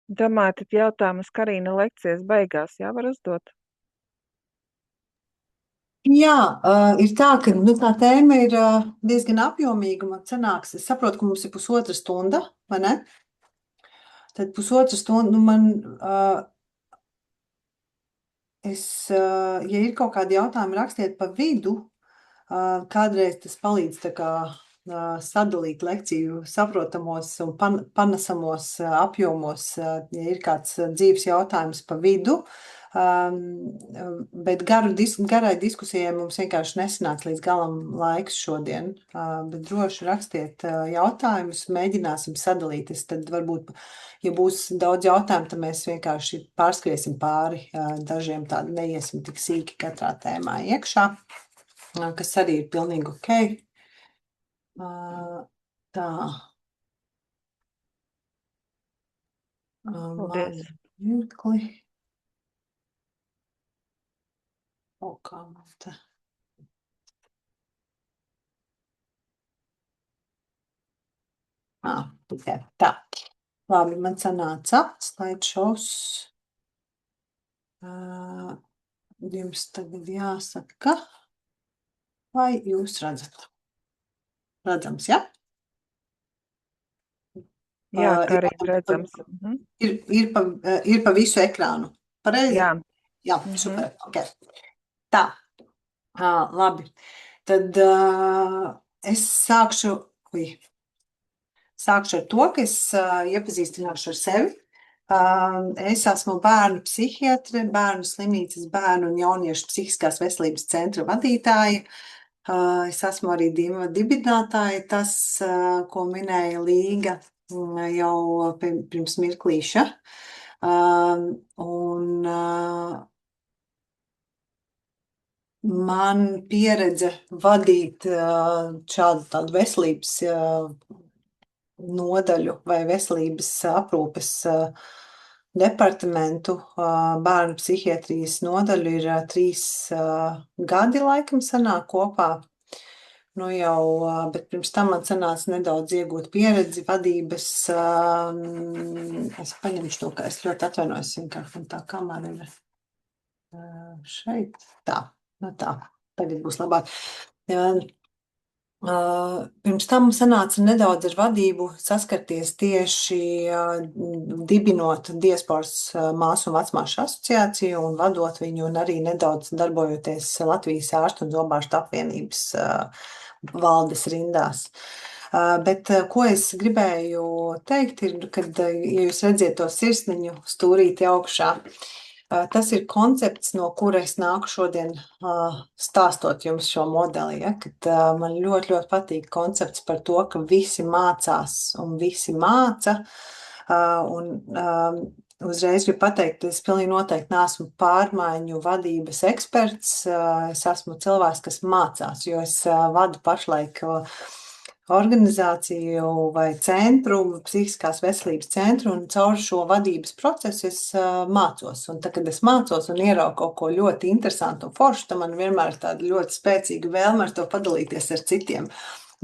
Domāju, tad jautājumus Karina lekcijas beigās, jā, var uzdot? Jā, ir tā, ka tā tēma ir diezgan apjomīga. Man sanāks, es saprotu, ka mums ir pusotra stunda, vai ne? Tad pusotra stunda, ja ir kaut kādi jautājumi, rakstiet pa vidu. Kādreiz tas palīdz tā kā sadalīt lekciju saprotamos un panesamos apjomos, ja ir kāds dzīves jautājums pa vidu. Bet garai diskusijai mums vienkārši nesanāks līdz galam laiks šodien. Bet droši rakstiet jautājumus, mēģināsim sadalīties. Tad varbūt, ja būs daudz jautājumu, tad mēs vienkārši pārskriesim pāri dažiem tādi, neiesim tik sīki katrā tēmā iekšā, kas arī ir pilnīgi ok. Tā. Paldies. Mirkli. O, kā man te. Tikai tā. Labi, man sanāca slideshows. Jums tagad jāsaka, vai jūs redzat? Redzams, ja? Jā, Karina, redzams. Ir pa visu ekrānu. Pareizi? Jā. Jā, super, ok. Tā, labi. Tad es sākšu ar to, ka es iepazīstināšu ar sevi. Es esmu bērnu psihiatre, bērnu slimnīcas, bērnu un jauniešu psihiskās veselības centra vadītāja. Es esmu arī dibinātāja, tas, ko minēja Līga jau pirms mirklīša. Man pieredze vadīt šādu tādu veselības nodaļu vai veselības aprūpes departamentu, bērnu psihiatrijas nodaļu ir 3 gadi laikam sanāk kopā. Bet pirms tam man sanāca nedaudz iegūt pieredzi vadības. Es paņemšu to, ka es ļoti atvainojos, vienkārši tā kamera ir šeit. Tā, tagad būs labāk. Pirms tam sanāca nedaudz ar vadību saskarties tieši dibinot diasporas māsu un vecmāšu asociāciju un vadot viņu un arī nedaudz darbojoties Latvijas ārstu un zobārstu apvienības valdes rindās. Bet ko es gribēju teikt ir, kad, ja jūs redziet to sirsniņu stūrīti augšā, tas ir koncepts, no kura es nāku šodien stāstot jums šo modeli. Ja? Kad man ļoti, ļoti patīk koncepts par to, ka visi mācās un visi māca. Uzreiz gribu pateikt, es pilnīgi noteikti neesmu pārmaiņu vadības eksperts. Es esmu cilvēks, kas mācās, jo es vadu pašlaik organizāciju vai centru, psihiskās veselības centru, un caur šo vadības procesu es mācos. Un tad, kad es mācos un ieraugu kaut ko ļoti interesantu un foršu, tad man vienmēr ir tāda ļoti spēcīga vēlme ar to padalīties ar citiem.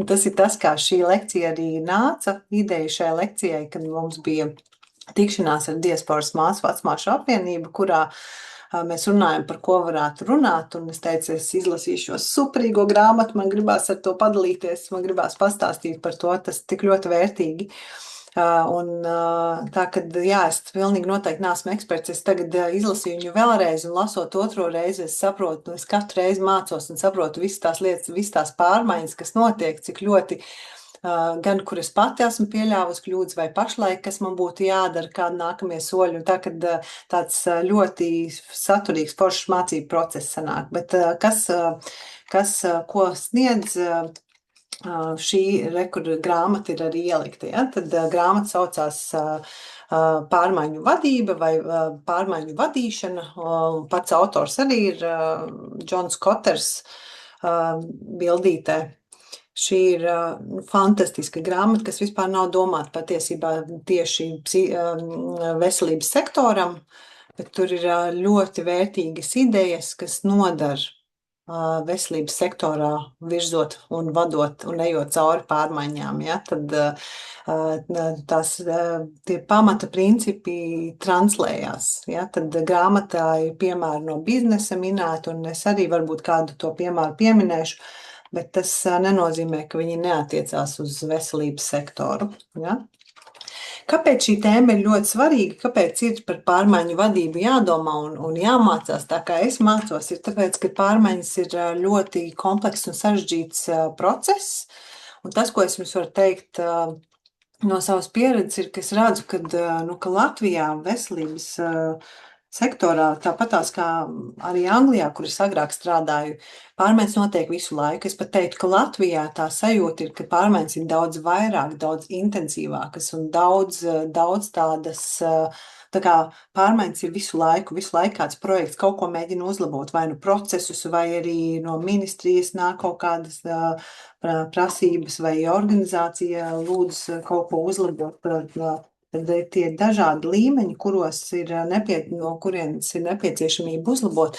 Un tas ir tas, kā šī lekcija arī nāca. Ideja šai lekcijai, kad mums bija tikšanās ar diasporas māsu vecmāšu apvienību, kurā mēs runājam, par ko varētu runāt, un es teicu, es izlasīšu šo superīgo grāmatu, man gribās ar to padalīties, man gribās pastāstīt par to, tas tik ļoti vērtīgi. Tā, kad, jā, es pilnīgi noteikti neesmu eksperts, es tagad izlasīju viņu vēlreiz un lasot otro reizi, es saprotu, es katru reizi mācos un saprotu visas tās lietas, visas tās pārmaiņas, kas notiek, cik ļoti gan, kur es pati esmu pieļāvusi kļūdas, vai pašlaik, kas man būtu jādara, kādi nākamie soļi. Un tā, kad tāds ļoti saturīgs, foršs mācību process sanāk. Bet ko sniedz šī grāmata ir arī ielikta. Ja? Tad grāmata saucās Pārmaiņu vadība vai pārmaiņu vadīšana. Pats autors arī ir Džons Koters bildītē. Šī ir fantastiska grāmata, kas vispār nav domāta patiesībā tieši veselības sektoram, bet tur ir ļoti vērtīgas idejas, kas nodar veselības sektorā virzot un vadot un ejot cauri pārmaiņām. Ja? Tad Tie pamata principi translējās. Ja? Tad grāmatā ir piemēri no biznesa minēti, un es arī varbūt kādu to piemēru pieminēšu, bet tas nenozīmē, ka viņi neatiecās uz veselības sektoru. Ja? Kāpēc šī tēma ir ļoti svarīga? Kāpēc ir par pārmaiņu vadību jādomā un jāmācās tā, kā es mācos? Ir tāpēc, ka pārmaiņas ir ļoti komplekss un sarežģīts process. Un tas, ko es jums varu teikt no savas pieredzes, ir, ka es redzu, ka Latvijā veselības sektorā, tāpatās kā arī Anglijā, kur es agrāk strādāju, pārmaiņas notiek visu laiku. Es pat teiktu, ka Latvijā tā sajūta ir, ka pārmaiņas ir daudz vairāk, daudz intensīvākas un daudz tādas. Tā kā pārmaiņas ir visu laiku kāds projekts kaut ko mēģina uzlabot, vai nu procesus, vai arī no ministrijas nāk kaut kādas prasības, vai organizācija lūdz kaut ko uzlabot. Tad tie dažādi līmeņi, no kurienes ir nepieciešamība uzlabot,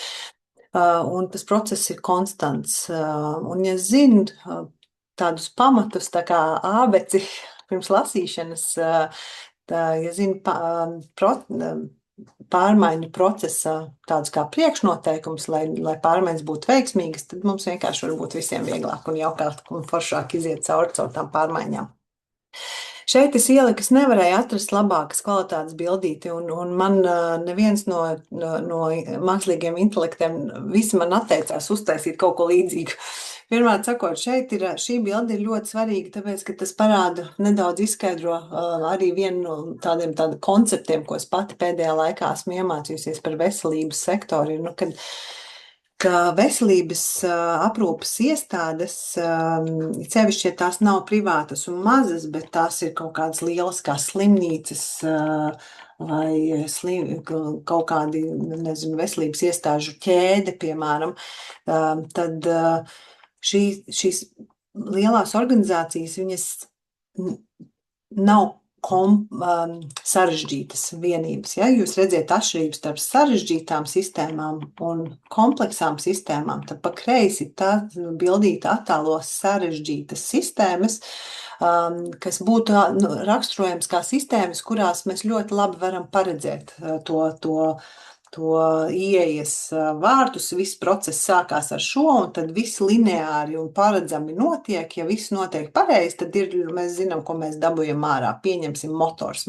un tas process ir konstants. Un, ja zinu tādus pamatus, tā kā ābeci pirms lasīšanas, ja zinu pārmaiņu procesa tādus kā priekšnoteikums, lai pārmaiņas būtu veiksmīgas, tad mums vienkārši var būt visiem vieglāk un jaukāk un foršāk iziet caur tām pārmaiņām. Šeit es ieliku, es nevarēju atrast labākas kvalitātes bildīti, un man neviens no mākslīgiem intelektiem, visi man atteicās uztaisīt kaut ko līdzīgu. Pirmkārt sakot, šī bilde ir ļoti svarīga, tāpēc, ka tas parāda, nedaudz izskaidro arī vienu no tādiem konceptiem, ko es pati pēdējā laikā esmu iemācījusies par veselības sektoru, ka veselības aprūpes iestādes, sevišķi, ja tās nav privātas un mazas, bet tās ir kaut kādas lielas kā slimnīcas vai kaut kādi, nezinu, veselības iestāžu ķēde, piemēram, tad šīs lielās organizācijas, viņas nav sarežģītas vienības. Ja? Jūs redziet atšķirības starp sarežģītām sistēmām un kompleksām sistēmām, tad pa kreisi tā bildīte attēlo sarežģītas sistēmas, kas būtu raksturojams kā sistēmas, kurās mēs ļoti labi varam paredzēt to ieejas vārtus. Viss process sākās ar šo, un tad viss lineāri un paredzami notiek. Ja viss notiek pareizi, tad mēs zinām, ko mēs dabūjam ārā. Pieņemsim motors.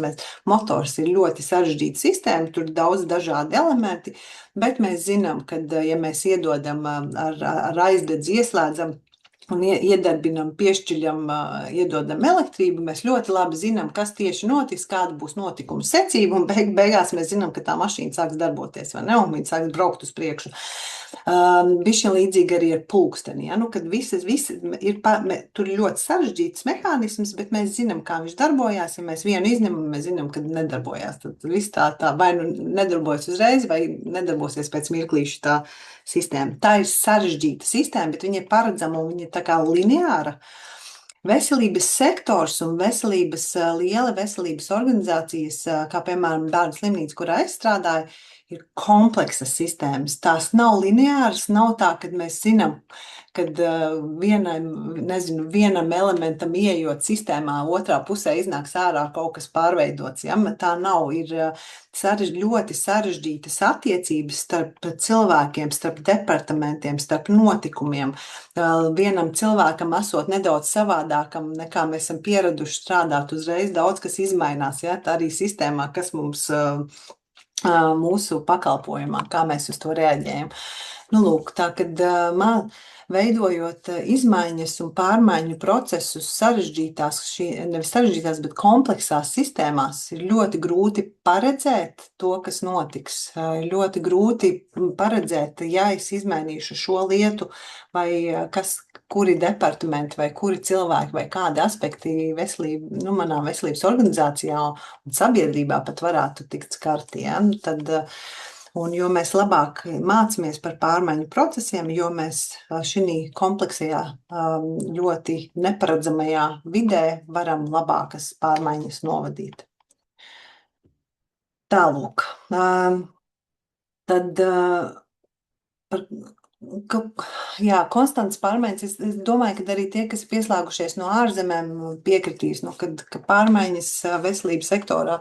Motors ir ļoti sarežģīta sistēma, tur ir daudz dažādi elementi, bet mēs zinām, ka, ja mēs iedodam ar aizdedzi ieslēdzam un iedarbinam, piešķiļam, iedodam elektrību, mēs ļoti labi zinām, kas tieši notiks, kāda būs notikuma secība, un beigās mēs zinām, ka tā mašīna sāks darboties, vai ne, un viņa sāks braukt uz priekšu. Bišķi līdzīgi arī ar pulksteni, ja? Kad tur ir ļoti sarežģīts mehānisms, bet mēs zinām, kā viņš darbojās. Ja mēs vienu izņemam, mēs zinām, ka nedarbojās. Tad viss tā vai nu nedarbojas uzreiz, vai nedarbosies pēc mirklīša tā sistēma. Tā ir sarežģīta sistēma, bet viņa ir paredzama un viņa ir tā kā lineāra. Veselības sektors un liela veselības organizācijas, kā piemēram bērnu slimnīca, kurā es strādāju, ir kompleksas sistēmas. Tās nav lineāras, nav tā, kad mēs zinām, kad vienam elementam ieejot sistēmā, otrā pusē iznāks ārā kaut kas pārveidots. Ja? Tā nav, ir ļoti sarežģītas attiecības starp cilvēkiem, starp departamentiem, starp notikumiem. Vienam cilvēkam esot nedaudz savādākam, nekā mēs esam pieraduši strādāt uzreiz, daudz kas izmainās, ja? Tā arī sistēmā, kas mums mūsu pakalpojumā, kā mēs uz to reaģējam. Lūk, tā, kad veidojot izmaiņas un pārmaiņu procesus nevis sarežģītās, bet kompleksās sistēmās, ir ļoti grūti paredzēt to, kas notiks. Ir ļoti grūti paredzēt, ja es izmainīšu šo lietu, vai kuri departamenti, vai kuri cilvēki, vai kādi aspekti manā veselības organizācijā un sabiedrībā pat varētu tikt skarti. Ja? Un jo mēs labāk mācāmies par pārmaiņu procesiem, jo mēs šī kompleksajā, ļoti neparedzamajā vidē varam labākas pārmaiņas novadīt. Tālūk. Tad ka, jā, konstants pārmaiņas. Es domāju, ka arī tie, kas pieslēgušies no ārzemēm, piekritīs, nu, ka pārmaiņas veselības sektorā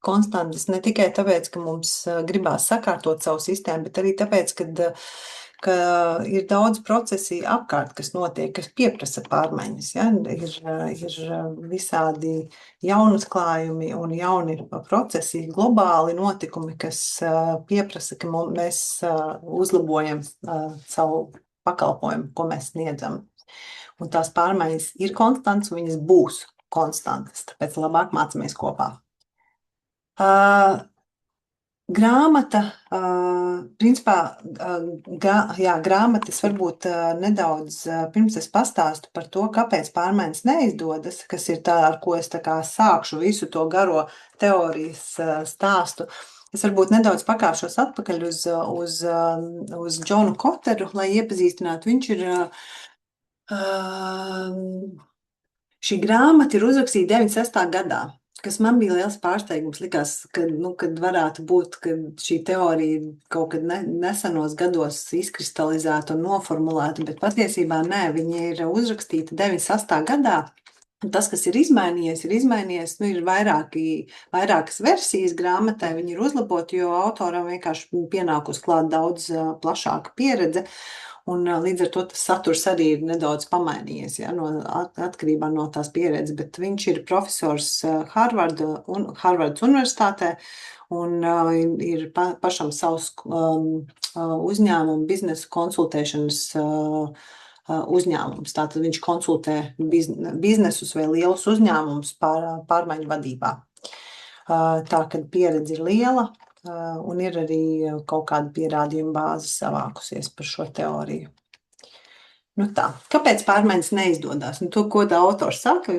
konstantas ne tikai tāpēc, ka mums gribās sakārtot savu sistēmu, bet arī tāpēc, ka ir daudz procesi apkārt, kas notiek, kas pieprasa pārmaiņas. Ja? Ir visādi jauni klājumi un jauni procesi, globāli notikumi, kas pieprasa, ka mēs uzlabojam savu pakalpojumu, ko mēs sniedzam. Un tās pārmaiņas ir konstantas, un viņas būs konstantas, tāpēc labāk mācāmies kopā. Grāmata, principā, grāmatas varbūt nedaudz pirms es pastāstu par to, kāpēc pārmaiņas neizdodas, kas ir tā, ar ko es tā kā sākšu visu to garo teorijas stāstu. Es varbūt nedaudz pakāpšos atpakaļ uz Džonu Koteru, lai iepazīstinātu. Viņš ir, šī grāmata ir uzrakstīta 96. gadā. Kas man bija liels pārsteigums, likās, kad varētu būt, ka šī teorija kaut kad nesenos gados izkristalizēta un noformulēta, bet patiesībā nē, viņa ir uzrakstīta 98. gadā. Tas, kas ir izmainījies, ir vairākas versijas grāmatai, viņi ir uzlaboti, jo autoram vienkārši pienākus klāt daudz plašāka pieredze. Un līdz ar to tas saturs arī ir nedaudz pamainījies, ja, atkarībā no tās pieredzes, bet viņš ir profesors Harvardas universitātē un ir pašam savs uzņēmumu, biznesa konsultēšanas uzņēmums. Tātad viņš konsultē biznesus vai lielus uzņēmumus pārmaiņu vadībā. Tā, kad pieredze ir liela, un ir arī kaut kāda pierādījuma bāze savākusies par šo teoriju. Nu tā, kāpēc pārmaiņas neizdodas? To, ko tā autors saka,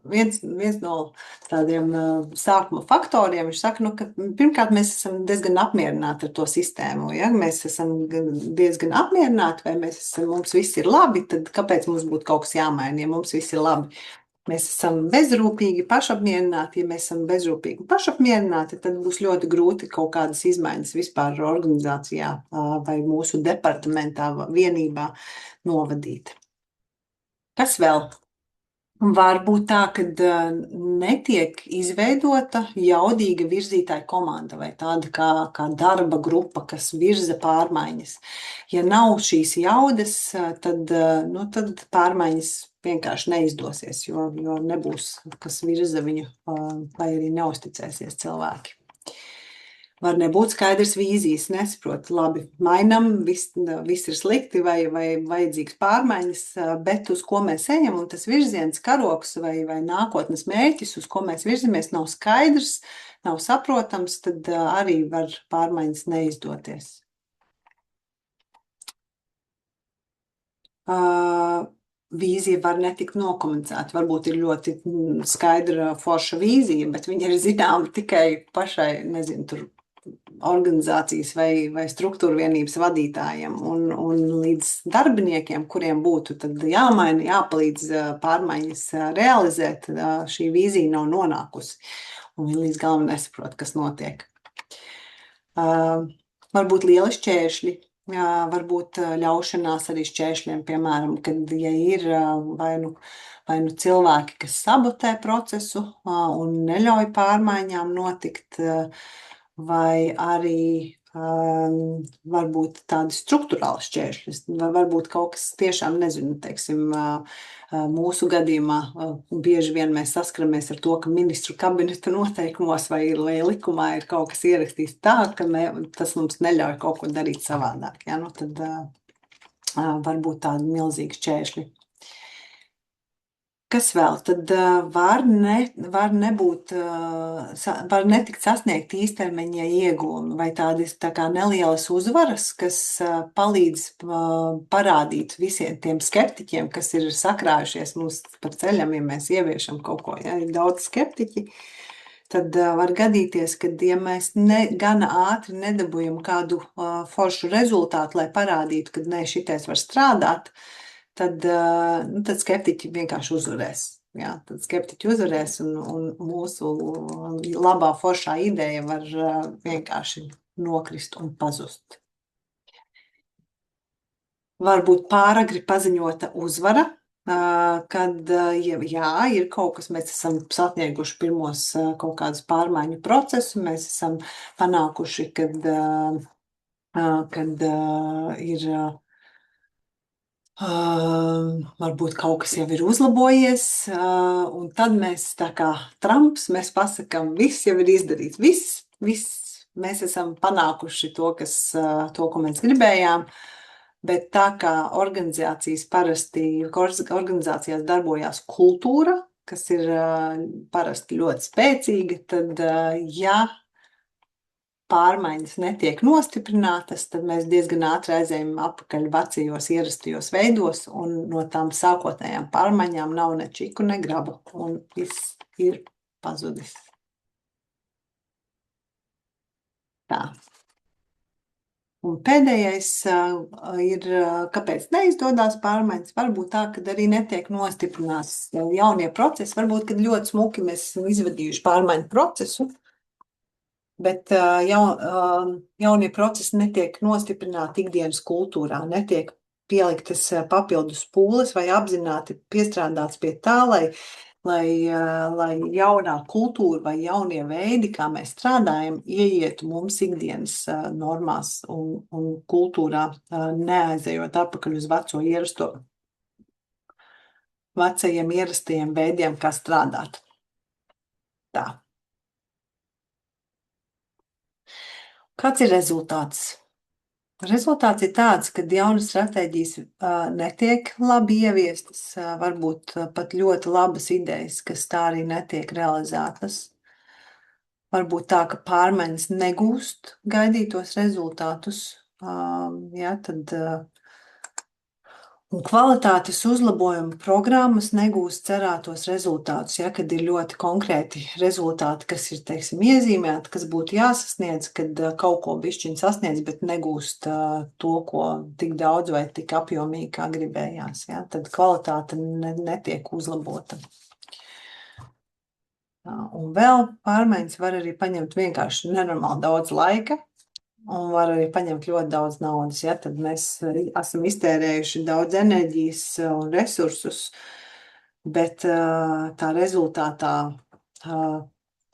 viens no tādiem sākuma faktoriem, viņš saka, ka pirmkārt mēs esam diezgan apmierināti ar to sistēmu. Ja? Mēs esam diezgan apmierināti, vai mums viss ir labi, tad kāpēc mums būtu kaut kas jāmaina, ja mums viss ir labi? Mēs esam bezrūpīgi, pašapmierināti. Ja mēs esam bezrūpīgi un pašapmierināti, tad būs ļoti grūti kaut kādas izmaiņas vispār organizācijā vai mūsu departamentā, vienībā novadīt. Kas vēl? Var būt tā, ka netiek izveidota jaudīga virzītāja komanda vai tāda kā darba grupa, kas virza pārmaiņas. Ja nav šīs jaudas, tad pārmaiņas vienkārši neizdosies, jo nebūs, kas virza viņu, vai arī neusticēsies cilvēki. Var nebūt skaidrs vīzijas, nesaprot, labi, mainam, viss ir slikti vai vajadzīgs pārmaiņas, bet uz ko mēs ejam, un tas virziens, karoks vai nākotnes mērķis, uz ko mēs virzamies, nav skaidrs, nav saprotams, tad arī var pārmaiņas neizdoties. Vīzija var netikt nokomunicēta. Varbūt ir ļoti skaidra forša vīzija, bet viņa ir zināma tikai pašai, tur organizācijas vai struktūra vienības vadītājiem un līdz darbiniekiem, kuriem būtu tad jāmaina, jāpalīdz pārmaiņas realizēt, šī vīzija nav nonākusi. Un viņi līdz galam nesaprot, kas notiek. Varbūt lieli šķēršļi. Varbūt ļaušanās arī šķēršļiem, piemēram, kad ja ir vai nu cilvēki, kas sabotē procesu un neļauj pārmaiņām notikt, vai arī varbūt tādi struktūrāli šķēršļi. Varbūt kaut kas tiešām, teiksim, mūsu gadījumā bieži vien mēs saskaramies ar to, ka ministru kabineta noteikumos vai likumā ir kaut kas ierakstīts tā, ka tas mums neļauj kaut ko darīt savādāk. Ja? Tad varbūt tādi milzīgi šķēršļi. Kas vēl? Tad var netikt sasniegt īstermiņa ieguvumi vai tādas tā kā nelielas uzvaras, kas palīdz parādīt visiem tiem skeptiķiem, kas ir sakrājušies mums par ceļam, ja mēs ieviešam kaut ko. Ja ir daudz skeptiķi, tad var gadīties, ka ja mēs gana ātri nedabūjam kādu foršu rezultātu, lai parādītu, ka ne, šitais var strādāt, tad skeptiķi vienkārši uzvarēs. Jā, tad skeptiķi uzvarēs un mūsu labā foršā ideja var vienkārši nokrist un pazust. varbūt pāragri paziņota uzvara, kad jā, ir kaut kas, mēs esam sasnieguši pirmos kaut kādus pārmaiņu procesus, mēs esam panākuši, kad ir varbūt kaut kas jau ir uzlabojies, un tad mēs tā kā Trumps, mēs pasakām, viss jau ir izdarīts, viss, mēs esam panākuši to, ko mēs gribējām, bet tā kā organizācijās darbojās kultūra, kas ir parasti ļoti spēcīga, tad ja pārmaiņas netiek nostiprinātas, tad mēs diezgan ātri aizējam atpakaļ vecajos ierastajos veidos, un no tām sākotnējām pārmaiņām nav ne čiku, ne grabu, un viss ir pazudis. Tā. Un pēdējais ir, kāpēc neizdodas pārmaiņas. Varbūt tā, ka arī netiek nostiprināts jaunie procesi. Varbūt, kad ļoti smuki mēs esam izvadījuši pārmaiņu procesu, bet jaunie procesi netiek nostiprināti ikdienas kultūrā, netiek pieliktas papildus pūles vai apzināti piestrādāts pie tā, lai jaunā kultūra vai jaunie veidi, kā mēs strādājam, ieietu mums ikdienas normās un kultūrā, neaizejot atpakaļ uz vecajiem ierastajiem veidiem, kā strādāt. Tā. Kāds ir rezultāts? Rezultāts ir tāds, ka jaunas stratēģijas netiek labi ieviestas, varbūt pat ļoti labas idejas, kas tā arī netiek realizētas. Varbūt tā, ka pārmaiņas negūst gaidītos rezultātus, tad un kvalitātes uzlabojuma programmas negūst cerētos rezultātus, kad ir ļoti konkrēti rezultāti, kas ir, teiksim, iezīmēti, kas būtu jāsasniedz, kad kaut ko bišķiņ sasniedz, bet negūst to, ko tik daudz vai tik apjomīgi, kā gribējās. Tad kvalitāte netiek uzlabota. Un vēl pārmaiņas var arī paņemt vienkārši nenormāli daudz laika, un var arī paņemt ļoti daudz naudas. Tad mēs esam iztērējuši daudz enerģijas un resursus, bet tā rezultātā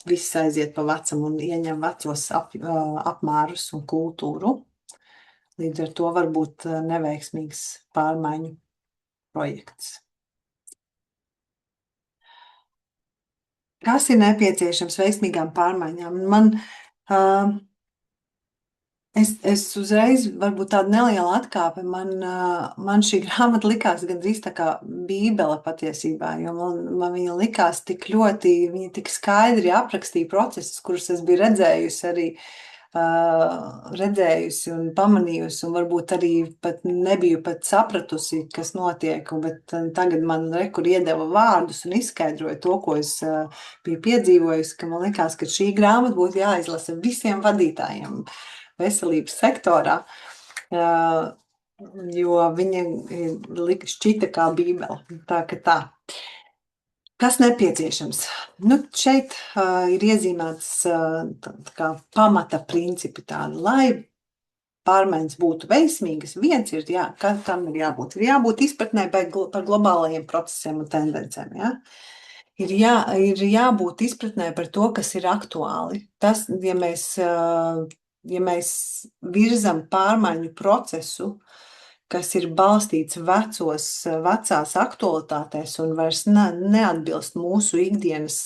viss aiziet pa vecam un ieņem vecos apmērus un kultūru. Līdz ar to var būt neveiksmīgs pārmaiņu projekts. Kas ir nepieciešams veiksmīgām pārmaiņām? Es uzreiz, varbūt tāda neliela atkāpe, man šī grāmata likās gandrīz tā kā bībele patiesībā, jo man viņa likās tik ļoti, viņa tik skaidri aprakstīja procesus, kurus es biju redzējusi un pamanījusi, un varbūt arī pat nebiju pat sapratusi, kas notiek, bet tagad man rekur iedeva vārdus un izskaidroja to, ko es biju piedzīvojusi, ka man likās, ka šī grāmata būtu jāizlasa visiem vadītājiem veselības sektorā, jo viņa šķita kā bībele. Tā. Kas nepieciešams? Šeit ir iezīmēts pamata principi tādi, lai pārmaiņas būtu veiksmīgas. Viens ir, kam ir jābūt? Ir jābūt izpratnē par globālajiem procesiem un tendencēm. Ir jābūt izpratnē par to, kas ir aktuāli. Tas, ja mēs virzam pārmaiņu procesu, kas ir balstīts vecās aktualitātēs un vairs neatbilst mūsu ikdienas,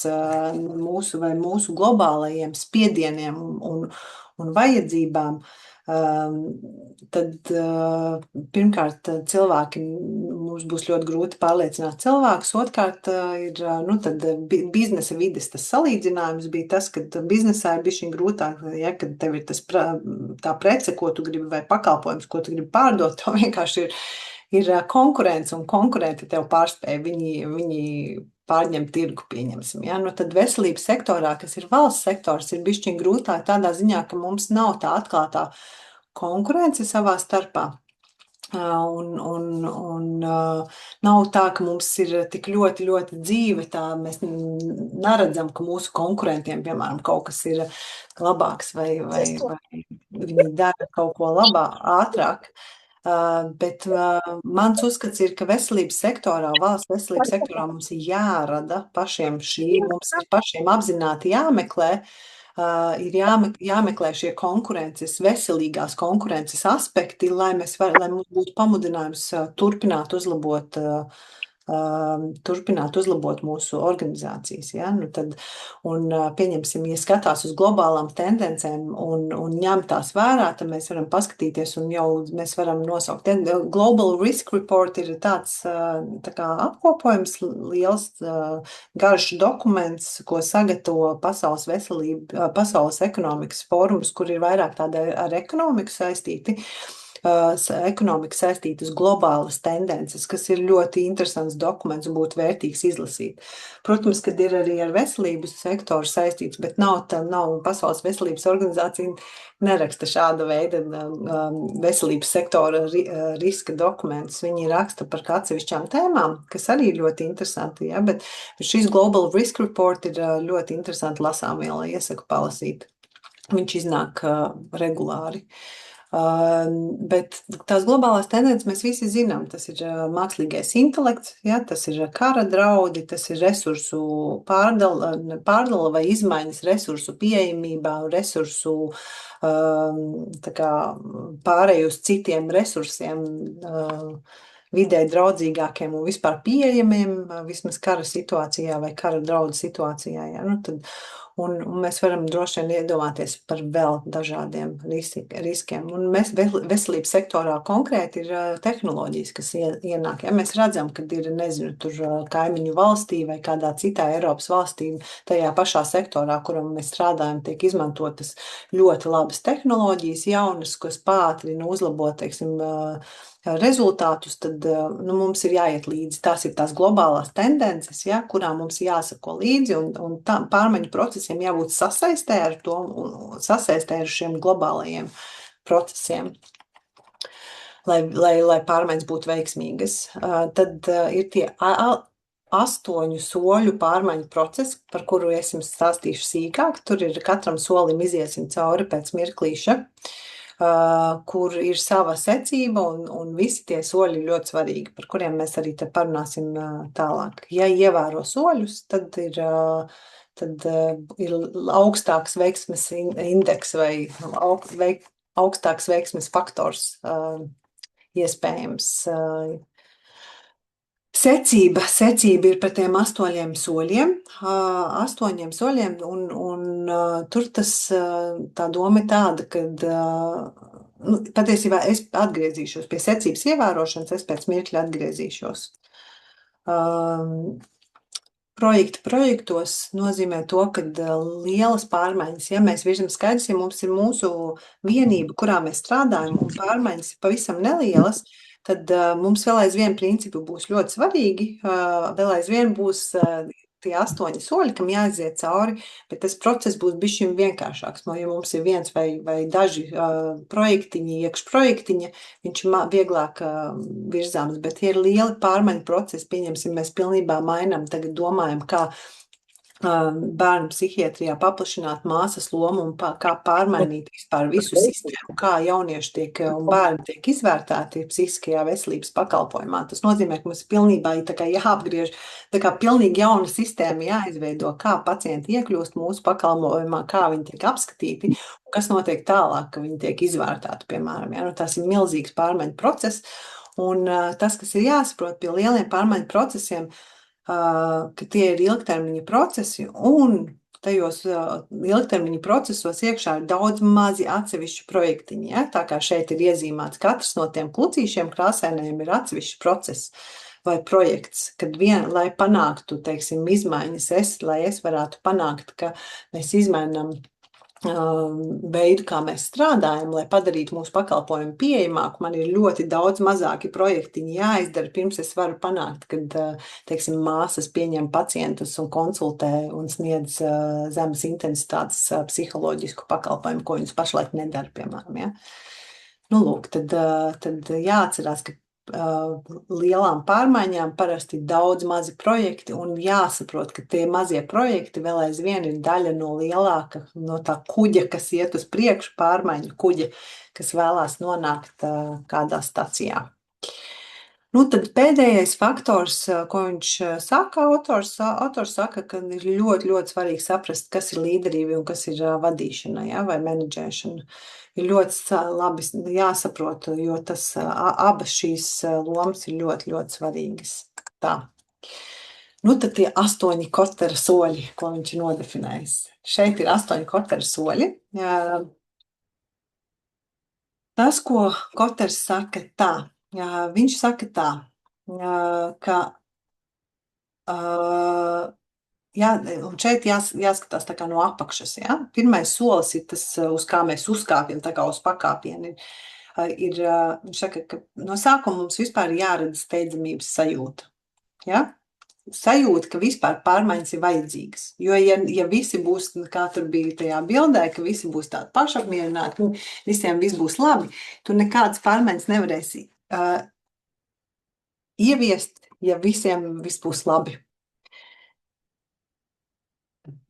mūsu globālajiem spiedieniem un vajadzībām, tad pirmkārt mums būs ļoti grūti pārliecināt cilvēkus. Otrkārt tad biznesa vides tas salīdzinājums bija tas, ka biznesā ir bišķiņ grūtāk, kad tev ir tā prece, ko tu gribi, vai pakalpojums, ko tu gribi pārdot, to vienkārši ir konkurence, un konkurenti tev pārspēja, viņi pārņem tirgu, pieņemsim. Tad veselības sektorā, kas ir valsts sektors, ir bišķiņ grūtāk tādā ziņā, ka mums nav tā atklātā konkurence savā starpā. Un nav tā, ka mums ir tik ļoti, ļoti dzīve, tā mēs neredzam, ka mūsu konkurentiem, piemēram, kaut kas ir labāks vai viņi dara kaut ko ātrāk. Bet mans uzskats ir, ka veselības sektorā, valsts veselības sektorā mums ir jārada pašiem mums ir pašiem apzināti jāmeklē, jāmeklē šie veselīgās konkurences aspekti, lai mums būtu pamudinājums turpināt uzlabot mūsu organizācijas. Ja? Pieņemsim, ja skatās uz globālām tendencēm un ņem tās vērā, tad mēs varam paskatīties un jau mēs varam nosaukt. Global Risk Report ir tāds tā kā apkopojums, liels, garš dokuments, ko sagatavo Pasaules ekonomikas fórums, kur ir vairāk tāda ar ekonomiku saistīti. Ekonomika saistītas globālas tendences, kas ir ļoti interesants dokuments un būtu vērtīgs izlasīt. Protams, kad ir arī ar veselības sektoru saistīts, bet nav Pasaules veselības organizācija neraksta šāda veida veselības sektora riska dokumentus. Viņi raksta par atsevišķām tēmām, kas arī ir ļoti interesanti, ja? Bet šis Global Risk Report ir ļoti interesanti lasāmviela, iesaku palasīt. Viņš iznāk regulāri. Bet tās globālās tendences mēs visi zinām. Tas ir mākslīgais intelekts, ja, tas ir kara draudi, tas ir resursu pārdala vai izmaiņas resursu pieejamībā, resursu pārēj uz citiem resursiem, vidē draudzīgākiem un vispār pieejamiem, vismaz kara situācijā vai kara draudu situācijā. Ja, Un mēs varam droši vien iedomāties par vēl dažādiem riskiem. Un mēs veselības sektorā konkrēti ir tehnoloģijas, kas ienāk. Ja mēs redzam, kad ir, nezinu, tur kaimiņu valstī vai kādā citā Eiropas valstī, tajā pašā sektorā, kuram mēs strādājam, tiek izmantotas ļoti labas tehnoloģijas, jaunas, kas pātrina uzlabot, teiksim, rezultātus, tad mums ir jāiet līdzi. Tās ir tās globālās tendences, ja, kurām mums jāsako līdzi, un pārmaiņu procesiem jābūt sasaistē ar to, sasaistē ar šiem globālajiem procesiem, lai pārmaiņas būtu veiksmīgas. Tad ir tie 8 soļu pārmaiņu procesi, par kuru es jums stāstīšu sīkāk. Tur ir katram solim iziesim cauri pēc mirklīša, kur ir sava secība, un visi tie soļi ir ļoti svarīgi, par kuriem mēs arī te parunāsim tālāk. Ja ievēro soļus, tad ir augstāks veiksmes indeks vai augstāks veiksmes faktors iespējams. Secība ir par tiem 8 soļiem, un tur tā doma ir tāda, kad patiesībā es atgriezīšos pie secības ievērošanas, es pēc mirkļa atgriezīšos. Projektos nozīmē to, ka lielas pārmaiņas, ja mēs virzam skaidrs, ja mums ir mūsu vienība, kurā mēs strādājam, un pārmaiņas ir pavisam nelielas, tad mums vēl aizvien principi būs ļoti svarīgi, vēl aizvien būs tie 8 soļi, kam jāiziet cauri, bet tas process būs bišķiņ vienkāršāks. Ja mums ir viens vai daži projektiņi, iekšprojektiņi, viņš ir vieglāk virzāms, bet ir lieli pārmaiņu procesi, pieņemsim, mēs pilnībā mainām, tagad domājam, kā bērnu psihiatrijā paplašināt māsas lomu un kā pārmainīt vispār visu sistēmu, kā jaunieši un bērni tiek izvērtēti psihiskajā veselības pakalpojumā. Tas nozīmē, ka mums pilnībā jāapgriež, pilnīgi jauna sistēma jāizveido, kā pacienti iekļūst mūsu pakalpojumā, kā viņi tiek apskatīti, un kas notiek tālāk, ka viņi tiek izvērtēti, piemēram. Ja? Tas ir milzīgs pārmaiņu process, un tas, kas ir jāsaprot pie lieliem pārmaiņu procesiem, ka tie ir ilgtermiņa procesi, un tajos ilgtermiņa procesos iekšā ir daudz mazi atsevišķi projektiņi. Ja? Tā kā šeit ir iezīmēts, katrs no tiem klucīšiem krāsainajiem ir atsevišķi process vai projekts, lai panāktu, teiksim, izmaiņas, lai es varētu panākt, ka mēs izmainām veidu, kā mēs strādājam, lai padarītu mūsu pakalpojumu pieejamāku. Man ir ļoti daudz mazāki projektiņi jāizdara, pirms es varu panākt, kad, teiksim, māsas pieņem pacientus un konsultē un sniedz zemes intensitātes psiholoģisku pakalpojumu, ko viņas pašlaik nedara, piemēram. Ja? Lūk, tad jāatcerās, ka lielām pārmaiņām parasti ir daudz mazi projekti, un jāsaprot, ka tie mazie projekti vēl aizvien ir daļa no lielāka, no tā kuģa, kas iet uz priekšu, pārmaiņu kuģa, kas vēlās nonākt kādā stacijā. Nu, tad pēdējais faktors, ko viņš saka, autors saka, ka ir ļoti, ļoti svarīgi saprast, kas ir līderība un kas ir vadīšana, ja, vai menedžēšana. Ir ļoti labi jāsaprot, jo abas šīs lomas ir ļoti, ļoti svarīgas. Tā. Nu, tad tie 8 Kotera soļi, ko viņš ir nodefinējis. Šeit ir 8 Kotera soļi. Tas, ko Koters saka tā, viņš saka tā, ka un šeit jāskatās tā kā no apakšas. Ja? Pirmais solis ir tas, uz kā mēs uzkāpjam, tā kā uz pakāpienu. Viņš saka, ka no sākuma mums vispār ir jāredz steidzamības sajūta. Ja? Sajūta, ka vispār pārmaiņas ir vajadzīgas. Jo, ja visi būs, kā tur bija tajā bildē, ka visi būs tādi pašapmierināti, visiem viss būs labi, tu nekādas pārmaiņas nevarēsi ieviest, ja visiem viss būs labi.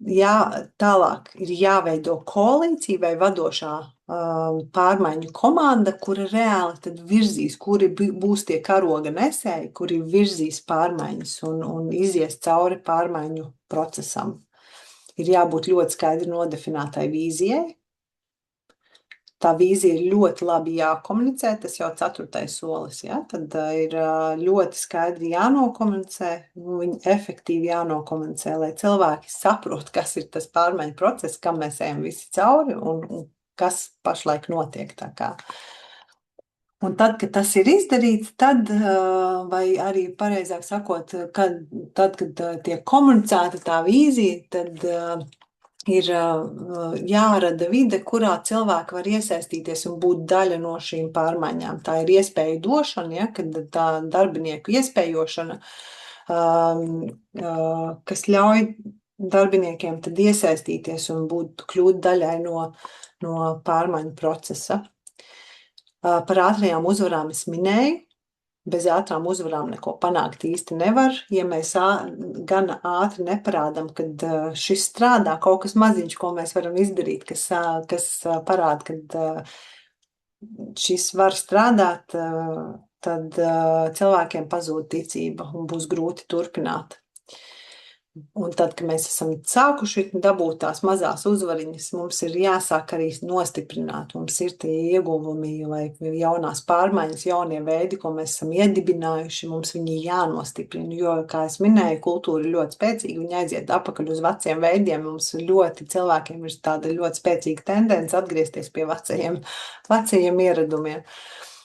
Tālāk ir jāveido koalīcija vai vadošā pārmaiņu komanda, kura reāli tad virzīs, kuri būs tie karoga nesēji, kuri virzīs pārmaiņas un izies cauri pārmaiņu procesam. Ir jābūt ļoti skaidri nodefinētai vīzijai. Tā vīzija ir ļoti labi jākomunicē, tas jau 4. solis. Ja? Tad ir ļoti skaidri jānokomunicē, viņi efektīvi jānokomunicē, lai cilvēki saprot, kas ir tas pārmaiņu process, kam mēs ejam visi cauri un kas pašlaik notiek. Tā kā. Un tad, kad tas ir izdarīts, tad, vai arī pareizāk sakot, kad tiek komunicēta tā vīzija, tad ir jārada vide, kurā cilvēki var iesaistīties un būt daļa no šīm pārmaiņām. Tā ir iespēju došana, ja, kad tā darbinieku iespējošana, kas ļauj darbiniekiem tad iesaistīties un kļūt daļai no pārmaiņu procesa. Par ātrajām uzvarām es minēju. Bez ātrām uzvarām neko panākt īsti nevar. Ja mēs gana ātri neparādam, kad šis strādā, kaut kas maziņš, ko mēs varam izdarīt, kas parāda, kad šis var strādāt, tad cilvēkiem pazūd ticība un būs grūti turpināt. Un tad, kad mēs esam sākuši dabūt tās mazās uzvariņas, mums ir jāsāk arī nostiprināt. Mums ir tie ieguvumi vai jaunās pārmaiņas, jaunie veidi, ko mēs esam iedibinājuši, mums viņi jānostiprina. Jo, kā es minēju, kultūra ir ļoti spēcīga, viņi aiziet apakaļ uz veciem veidiem. Mums cilvēkiem ir tāda ļoti spēcīga tendence atgriezties pie vecajiem ieradumiem.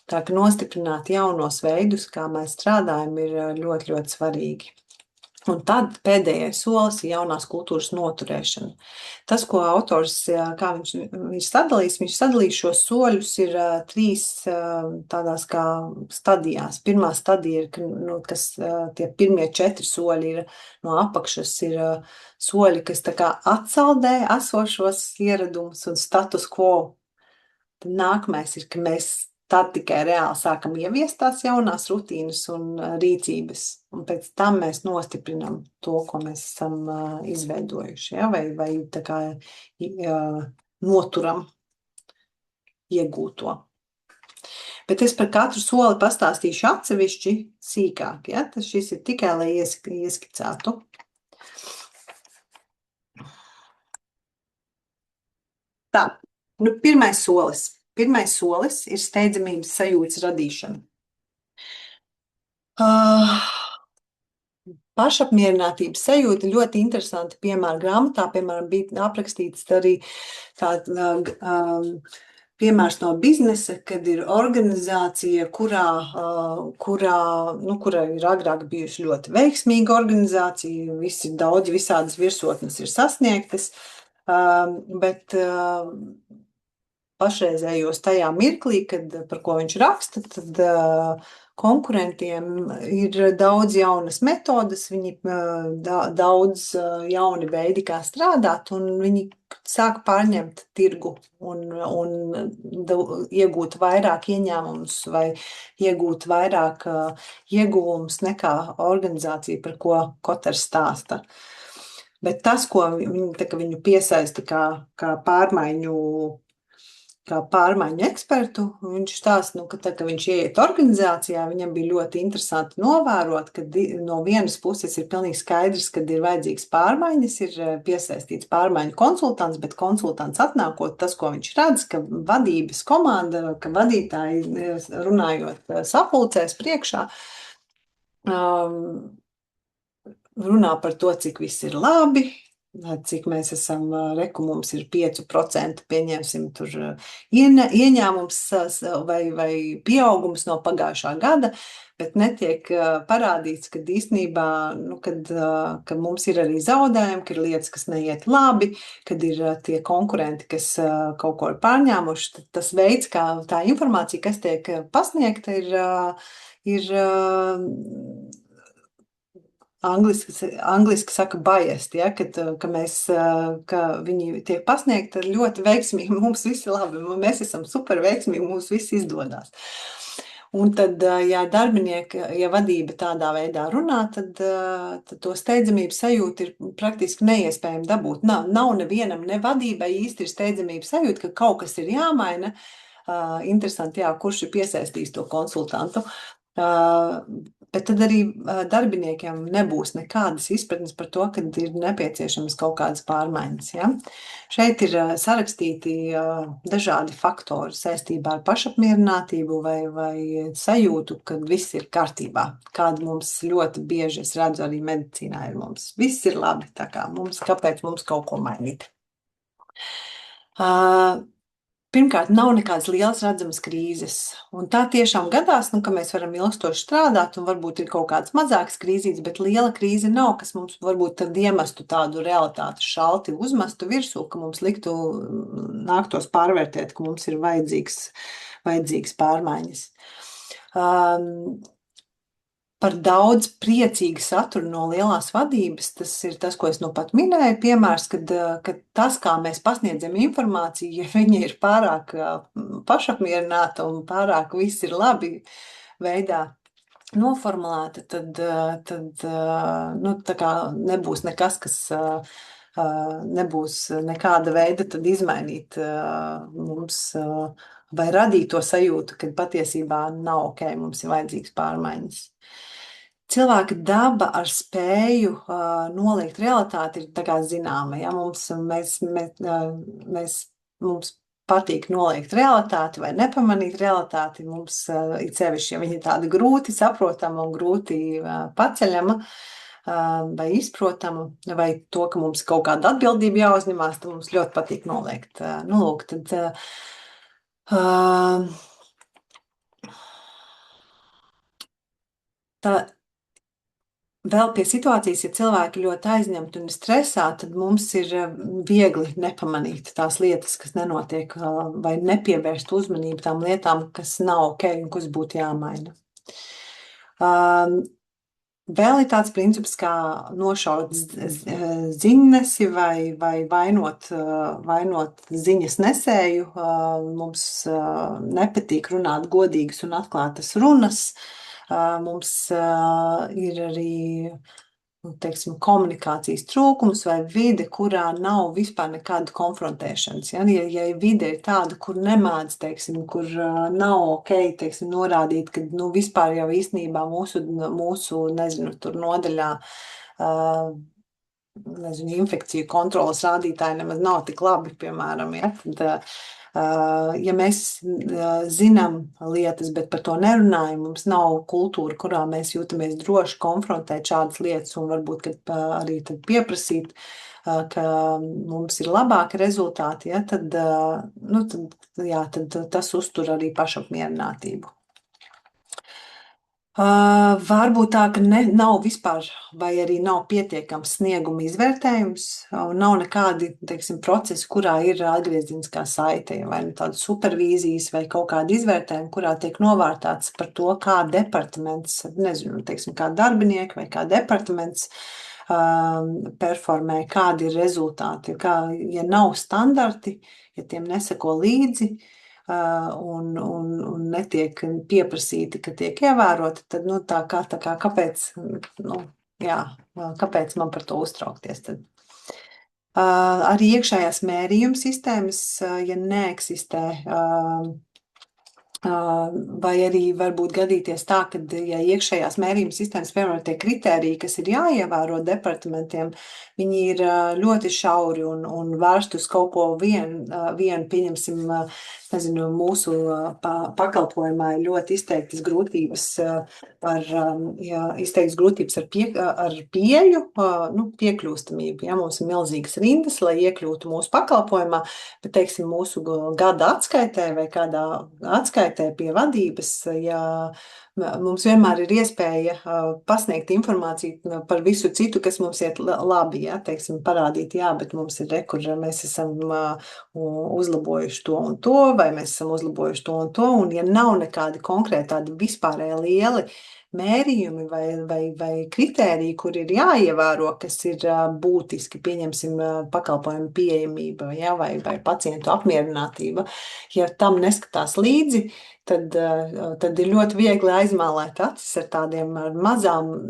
Tā ka nostiprināt jaunos veidus, kā mēs strādājam, ir ļoti, ļoti svarīgi. Un tad pēdējais solis ir jaunās kultūras noturēšana. Tas, ko autors, kā viņš sadalīs šos soļus, ir 3 tādās kā stadijās. Pirmā stadija ir, kas tie pirmie 4 soļi ir no apakšas, ir soļi, kas tā kā atsaldē esošos ieradumus un status quo. Tad nākamais ir, ka mēs tad tikai reāli sākam ieviest tās jaunās rutīnas un rīcības, un pēc tam mēs nostiprinam to, ko mēs esam izveidojuši, ja? vai tā kā noturam iegūto. Bet es par katru soli pastāstīšu atsevišķi sīkāk, ja? Tas šis ir tikai, lai ieskicētu. Tā, pirmais solis. Pirmais solis ir steidzamības sajūtas radīšana. Pašapmierinātības sajūta ļoti interesanti piemēra grāmatā, piemēram, bija aprakstīts arī piemērs no biznesa, kad ir organizācija, kurā ir agrāk bijusi ļoti veiksmīga organizācija, visādas virsotnes ir sasniegtas, bet pašreizējos tajā mirklī, par ko viņš raksta, tad konkurentiem ir daudz jaunas metodas, viņi daudz jauni veidi, kā strādāt, un viņi sāk pārņemt tirgu un iegūt vairāk ieņēmumus vai iegūt vairāk ieguvumus nekā organizācija, par ko Kotars stāsta. Bet tas, ko viņu piesaista kā pārmaiņu ekspertu, viņš stāsta, ka tad, kad viņš ieiet organizācijā, viņam bija ļoti interesanti novērot, ka no vienas puses ir pilnīgi skaidrs, kad ir vajadzīgs pārmaiņas, ir piesaistīts pārmaiņu konsultants, bet konsultants atnākot, tas, ko viņš redz, ka vadības komanda, ka vadītāji runājot sapulcēs priekšā, runā par to, cik viss ir labi, cik mēs esam, mums ir 5%, pieņemsim tur ieņēmums vai pieaugums no pagājušā gada, bet netiek parādīts, ka īstenībā, ka mums ir arī zaudējumi, ka ir lietas, kas neiet labi, kad ir tie konkurenti, kas kaut ko ir pārņēmuši. Tas veids, kā tā informācija, kas tiek pasniegta, ir angliski saka biased, ja, ka viņi tiek pasniegti ļoti veiksmīgi, mums viss ir labi, mēs esam super veiksmīgi, mums viss izdodas. Un tad, ja vadība tādā veidā runā, tad to steidzamības sajūtu ir praktiski neiespējami dabūt. Nav nevienam, ne vadībai īsti ir steidzamības sajūta, ka kaut kas ir jāmaina. Interesanti, jā, kurš ir piesaistījis to konsultantu. Bet tad arī darbiniekiem nebūs nekādas izpratnes par to, ka ir nepieciešamas kaut kādas pārmaiņas. Ja? Šeit ir sarakstīti dažādi faktori saistībā ar pašapmierinātību vai sajūtu, ka viss ir kārtībā. Kāda mums ļoti bieži, es redzu arī medicīnā, ir mums viss ir labi, tā kā kāpēc mums kaut ko mainīt. Pirmkārt, nav nekādas lielas redzamas krīzes, un tā tiešām gadās, ka mēs varam ilgstoši strādāt, un varbūt ir kaut kādas mazākas krīzītes, bet liela krīze nav, kas mums varbūt tad iemestu tādu realitātes šalti uzmestu virsū, ka mums nāktos pārvērtēt, ka mums ir vajadzīgas pārmaiņas. Par daudz priecīgu saturu no lielās vadības, tas ir tas, ko es nu pat minēju, piemērs, ka tas, kā mēs pasniedzam informāciju, ja viņa ir pārāk pašapmierināta un pārāk viss ir labi veidā noformulēta, tad tā kā nebūs nekas, kas nebūs nekāda veida tad izmainīt mums vai radīt to sajūtu, ka patiesībā nav ok, mums ir vajadzīgas pārmaiņas. Cilvēka daba ar spēju noliegt realitāti ir tā kā zināma. Ja? Mums patīk noliegt realitāti vai nepamanīt realitāti. Mums ir sevišķi, ja viņi ir tādi grūti saprotama un grūti paceļama vai izprotama, vai to, ka mums kaut kāda atbildība jāuzņemās, tad mums ļoti patīk noliegt. Lūk, tad tā vēl pie situācijas, ja cilvēki ļoti aizņemti un stresā, tad mums ir viegli nepamanīt tās lietas, kas nenotiek, vai nepievērst uzmanību tām lietām, kas nav ok un kas būtu jāmaina. Vēl ir tāds princips, kā nošaut ziņnesi vai vainot ziņas nesēju. Mums nepatīk runāt godīgas un atklātas runas. Mums ir arī, teiksim, komunikācijas trūkums vai vide, kurā nav vispār nekāda konfrontēšanas. Ja vide ir tāda, kur nemēdz, teiksim, kur nav ok, teiksim, norādīt, ka vispār jau īstenībā mūsu nezinu, tur nodaļā infekciju kontrolas rādītāji nemaz nav tik labi, piemēram, ja, tad ja mēs zinām lietas, bet par to nerunājam, mums nav kultūra, kurā mēs jūtamies droši konfrontēt šādas lietas un varbūt arī tad pieprasīt, ka mums ir labāki rezultāti, ja, tad tas uztur arī pašapmierinātību. Varbūt tā, ka nav vispār vai arī nav pietiekams snieguma izvērtējums, nav nekādi, teiksim, procesi, kurā ir atgriezeniskā saite, vai tādas supervīzijas vai kaut kāda izvērtējuma, kurā tiek novērtēts par to, kā departaments, nezinu, teiksim, kā darbinieki vai kā departaments performē, kādi ir rezultāti. Ja nav standarti, ja tiem neseko līdzi un netiek pieprasīti, ka tiek ievēroti, tad kāpēc, kāpēc man par to uztraukties tad? Arī iekšējās mērījuma sistēmas, ja neeksistē, vai arī varbūt gadīties tā, ka ja iekšējās mērījuma sistēmas, piemēram, tie kritēriji, kas ir jāievēro departamentiem, viņi ir ļoti šauri un vērst uz kaut ko vienu, pieņemsim, nezinu, mūsu pakalpojumā ir ļoti izteiktas grūtības ar pieeju, piekļūstamību. Ja, mums ir milzīgas rindas, lai iekļūtu mūsu pakalpojumā, bet, teiksim, mūsu gada atskaitē vai kādā atskaitē pie vadības, ja mums vienmēr ir iespēja pasniegt informāciju par visu citu, kas mums iet labi, ja, teiksim, parādīt, jā, bet mums ir kur mēs esam uzlabojuši to un to, vai mēs esam uzlabojuši to un to, un ja nav nekādi konkrēti tādi vispārēji lieli mērījumi vai kritēriji, kur ir jāievēro, kas ir būtiski, pieņemsim, pakalpojumu pieejamība, ja, vai pacientu apmierinātība. Ja tam neskatās līdzi, tad ir ļoti viegli aizmālēt acis ar tādiem ar mazām,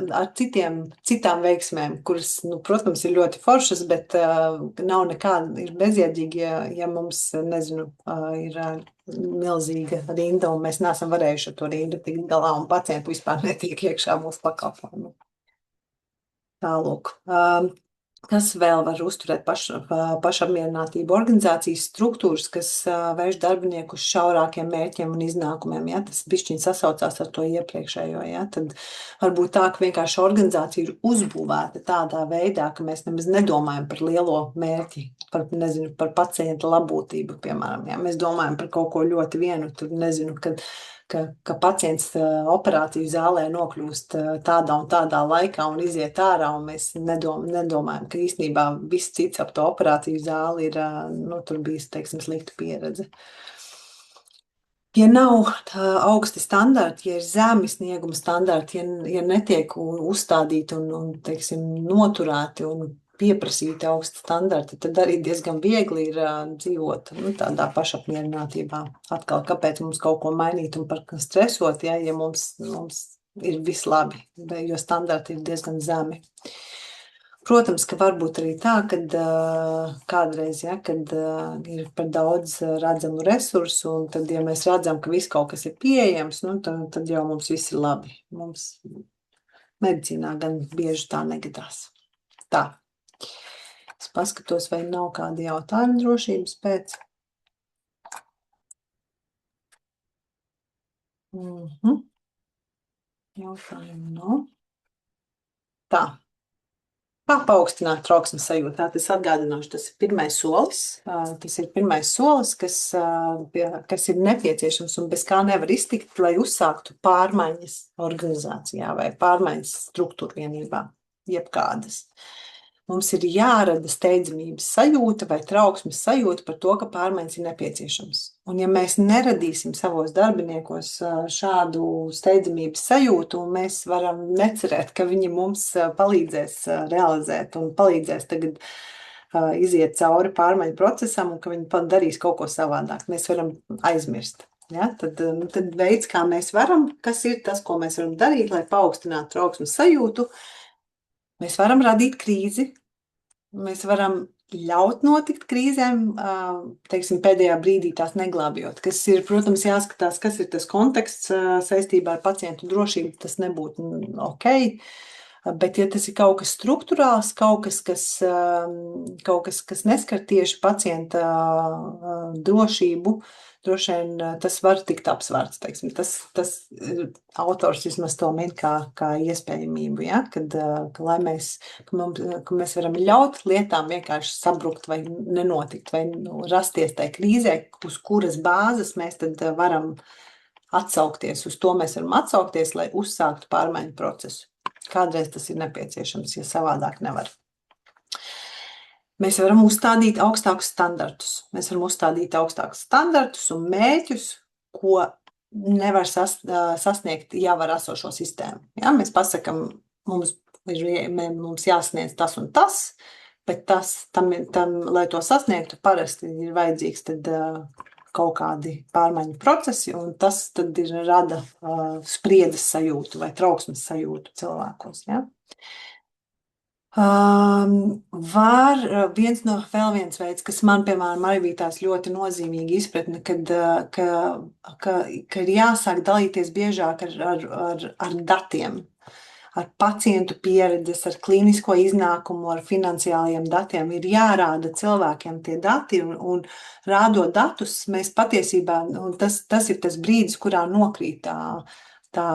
ar citām veiksmēm, kuras, protams, ir ļoti foršas, bet nav nekāda, ir bezjēdzīgi, ja mums, nezinu, ir milzīga rinda, un mēs neesam varējuši ar to rindu tikt galā, un pacienti vispār netiek iekšā mūsu pakalpojumu. Tālūk. Kas vēl var uzturēt pašapmierinātību? Organizācijas struktūras, kas vērš darbinieku uz šaurākiem mērķiem un iznākumiem, ja? Tas bišķiņ sasaucās ar to iepriekšējo, ja? Tad varbūt tā, ka vienkārši organizācija ir uzbūvēta tādā veidā, ka mēs nemaz nedomājam par lielo mērķi, par pacienta labūtību, piemēram, ja? Mēs domājam par kaut ko ļoti vienu, tur nezinu, ka pacients operāciju zālē nokļūst tādā un tādā laikā un iziet ārā, un mēs nedomājam, ka īstenībā viss cits ap to operāciju zāli ir, tur bijis, teiksim, slikta pieredze. Ja nav augsti standarti, ja ir zemi snieguma standarti, ja netiek uzstādīti un teiksim, noturēti un pieprasīti augsti standarti, tad arī diezgan viegli ir dzīvot tādā pašapmierinātībā. Atkal, kāpēc mums kaut ko mainīt un par stresot, ja mums ir viss labi, jo standarti ir diezgan zemi. Protams, ka var būt arī tā, kad kādreiz, ja, kad ir par daudz redzamu resursu, un tad, ja mēs redzam, ka viss kaut kas ir pieejams, tad jau mums viss ir labi. Mums medicīnā gan bieži tā negadās. Tā. Es paskatos, vai nav kādi jautājumi drošības pēc. Jautājumi nav. Tā. Kā paaugstināt trauksmes sajūtu? Tātad es atgādināšu, tas ir pirmais solis. Tas ir pirmais solis, kas ir nepieciešams un bez kā nevar iztikt, lai uzsāktu pārmaiņas organizācijā vai pārmaiņas struktūra vienībā, jebkādas. Mums ir jārada steidzamības sajūta vai trauksmes sajūta par to, ka pārmaiņas ir nepieciešams. Un ja mēs neradīsim savos darbiniekos šādu steidzamības sajūtu, mēs varam necerēt, ka viņi mums palīdzēs realizēt un palīdzēs tagad iziet cauri pārmaiņu procesam un ka viņi darīs kaut ko savādāk. Mēs varam aizmirst. Ja? Tad veids, kā mēs varam, kas ir tas, ko mēs varam darīt, lai paaugstinātu trauksmes sajūtu, mēs varam radīt krīzi, mēs varam ļaut notikt krīzēm, teiksim, pēdējā brīdī tās neglābjot, kas ir, protams, jāskatās, kas ir tas konteksts saistībā ar pacientu drošību, tas nebūtu ok, bet ja tas ir kaut kas strukturāls, kaut kas, kas neskar tieši pacienta drošību, droši vien tas var tikt apsvērts, teiksim. Tas autors vismaz to min kā iespējamību, ja? Ka mēs varam ļaut lietām vienkārši sabrukt vai nenotikt, vai rasties tai krīzē, uz kuras bāzes mēs tad varam atsaukties. Uz to mēs varam atsaukties, lai uzsāktu pārmaiņu procesu. Kādreiz tas ir nepieciešams, ja savādāk nevar. Mēs varam uzstādīt augstākus standartus. Mēs varam uzstādīt augstākus standartus un mērķus, ko nevar sasniegt jau ar esošo sistēmu. Ja? Mēs pasakam, mums mums jāsniedz tas un tas, bet lai to sasniegtu, parasti ir vajadzīgs tad, kaut kādi pārmaiņu procesi, un tas tad rada spriedzes sajūtu vai trauksmes sajūtu cilvēkos. Ja? Var vēl viens veids, kas man, piemēram, arī bija tās ļoti nozīmīgi izpratne, ka ir jāsāk dalīties biežāk ar datiem, ar pacientu pieredzes, ar klīnisko iznākumu, ar finansiālajiem datiem. Ir jārāda cilvēkiem tie dati, un rādot datus, mēs patiesībā, tas ir tas brīdis, kurā nokrīt tā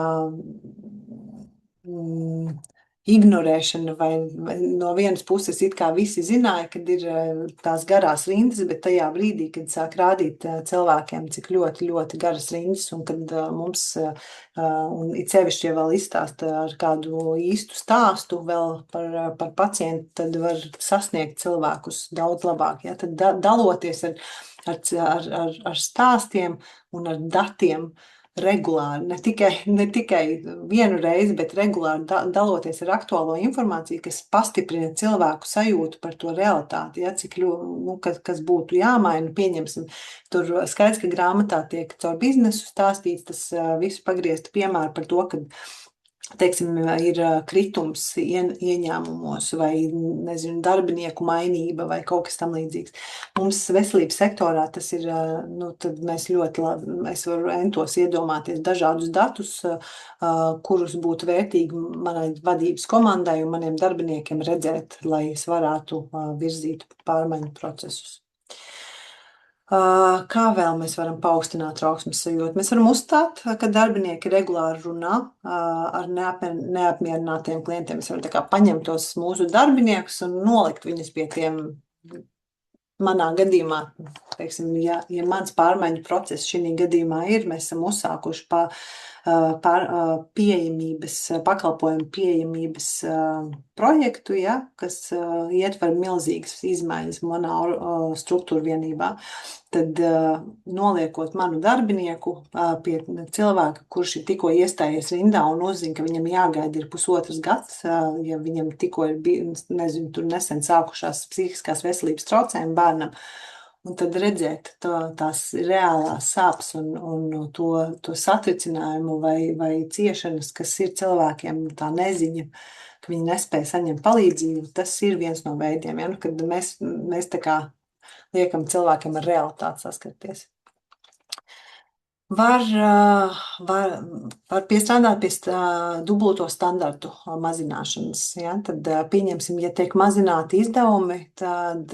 ignorēšana, vai no vienas puses it kā visi zināja, kad ir tās garās rindas, bet tajā brīdī, kad sāk rādīt cilvēkiem, cik ļoti, ļoti garas rindas, un kad mums, un it sevišķi, ja vēl izstāsta ar kādu īstu stāstu vēl par pacientu, tad var sasniegt cilvēkus daudz labāk. Ja? Tad daloties ar stāstiem un ar datiem, regulāri, ne tikai vienu reizi, bet regulāri daloties ar aktuālo informāciju, kas pastiprina cilvēku sajūtu par to realitāti, ja, kas būtu jāmaina, pieņemsim. Tur skaidrs, ka grāmatā tiek caur biznesu stāstīts, tas visu pagriezta piemēra par to, ka teiksim, ir kritums ieņēmumos vai, nezinu, darbinieku mainība vai kaut kas tam līdzīgs. Mums veselības sektorā tas ir, tad mēs ļoti labi, es varu entos iedomāties dažādus datus, kurus būtu vērtīgi manai vadības komandai un maniem darbiniekiem redzēt, lai es varētu virzīt pārmaiņu procesus. Kā vēl mēs varam paaugstināt trauksmes sajūtu? Mēs varam uzstāt, ka darbinieki regulāri runā ar neapmierinātiem klientiem. Mēs varam tā kā paņemt tos mūsu darbiniekus un nolikt viņus pie tiem. Manā gadījumā, teiksim, ja mans pārmaiņu process šī gadījumā ir, mēs esam uzsākuši pakalpojumu pieejamības projektu, ja, kas ietver milzīgas izmaiņas manā struktūra vienībā. Tad noliekot manu darbinieku pie cilvēka, kurš ir tikko iestājies rindā un uzzina, ka viņam jāgaida ir 1,5 gads, ja viņam tikko ir, nezinu, tur nesen sākušās psihiskās veselības traucējumi bērnam, un tad redzēt tās reālās sāpes un to satricinājumu vai ciešanas, kas ir cilvēkiem, tā neziņa, ka viņi nespēja saņemt palīdzību, tas ir viens no veidiem, ja? Kad mēs tā kā liekam cilvēkiem ar realitāti saskarties. Var piestrādāt pie dubulto standartu mazināšanas. Ja? Tad pieņemsim, ja tiek mazināti izdevumi, tad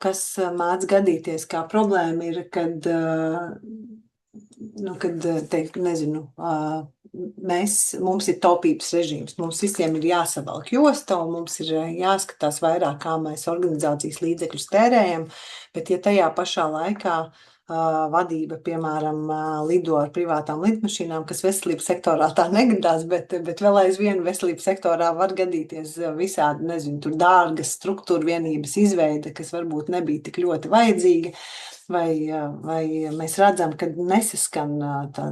kas mēdz gadīties kā problēma ir, kad nezinu, mums ir taupības režīms, mums visiem ir jāsavalk josta un mums ir jāskatās vairāk, kā mēs organizācijas līdzekļus tērējam, bet ja tajā pašā laikā vadība, piemēram, lido ar privātām lidmašīnām, kas veselības sektorā tā negadās, bet vēl aizvien veselības sektorā var gadīties visādi, nezinu, tur dārgas struktūra vienības izveide, kas varbūt nebija tik ļoti vajadzīga, vai mēs redzam, ka nesaskan tā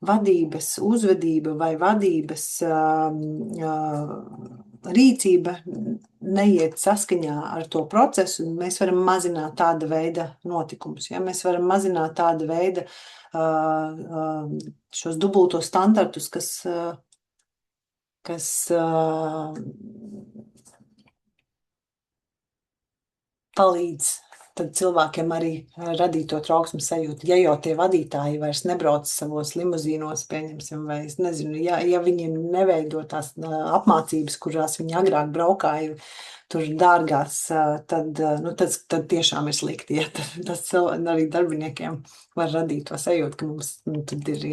vadības uzvedība vai vadības rīcība neiet saskaņā ar to procesu, mēs varam mazināt tāda veida notikumus. Ja? Mēs varam mazināt tāda veida šos dubultos standartus, kas palīdz tad cilvēkiem arī radīt to trauksmes sajūtu. Ja jau tie vadītāji vairs nebrauc savos limuzīnos, pieņemsim, vai es nezinu, ja viņi neveido tās apmācības, kurās viņi agrāk braukāja, tur dārgās, tad tiešām ir slikti. Ja? Tas arī darbiniekiem var radīt to sajūtu, ka mums tad ir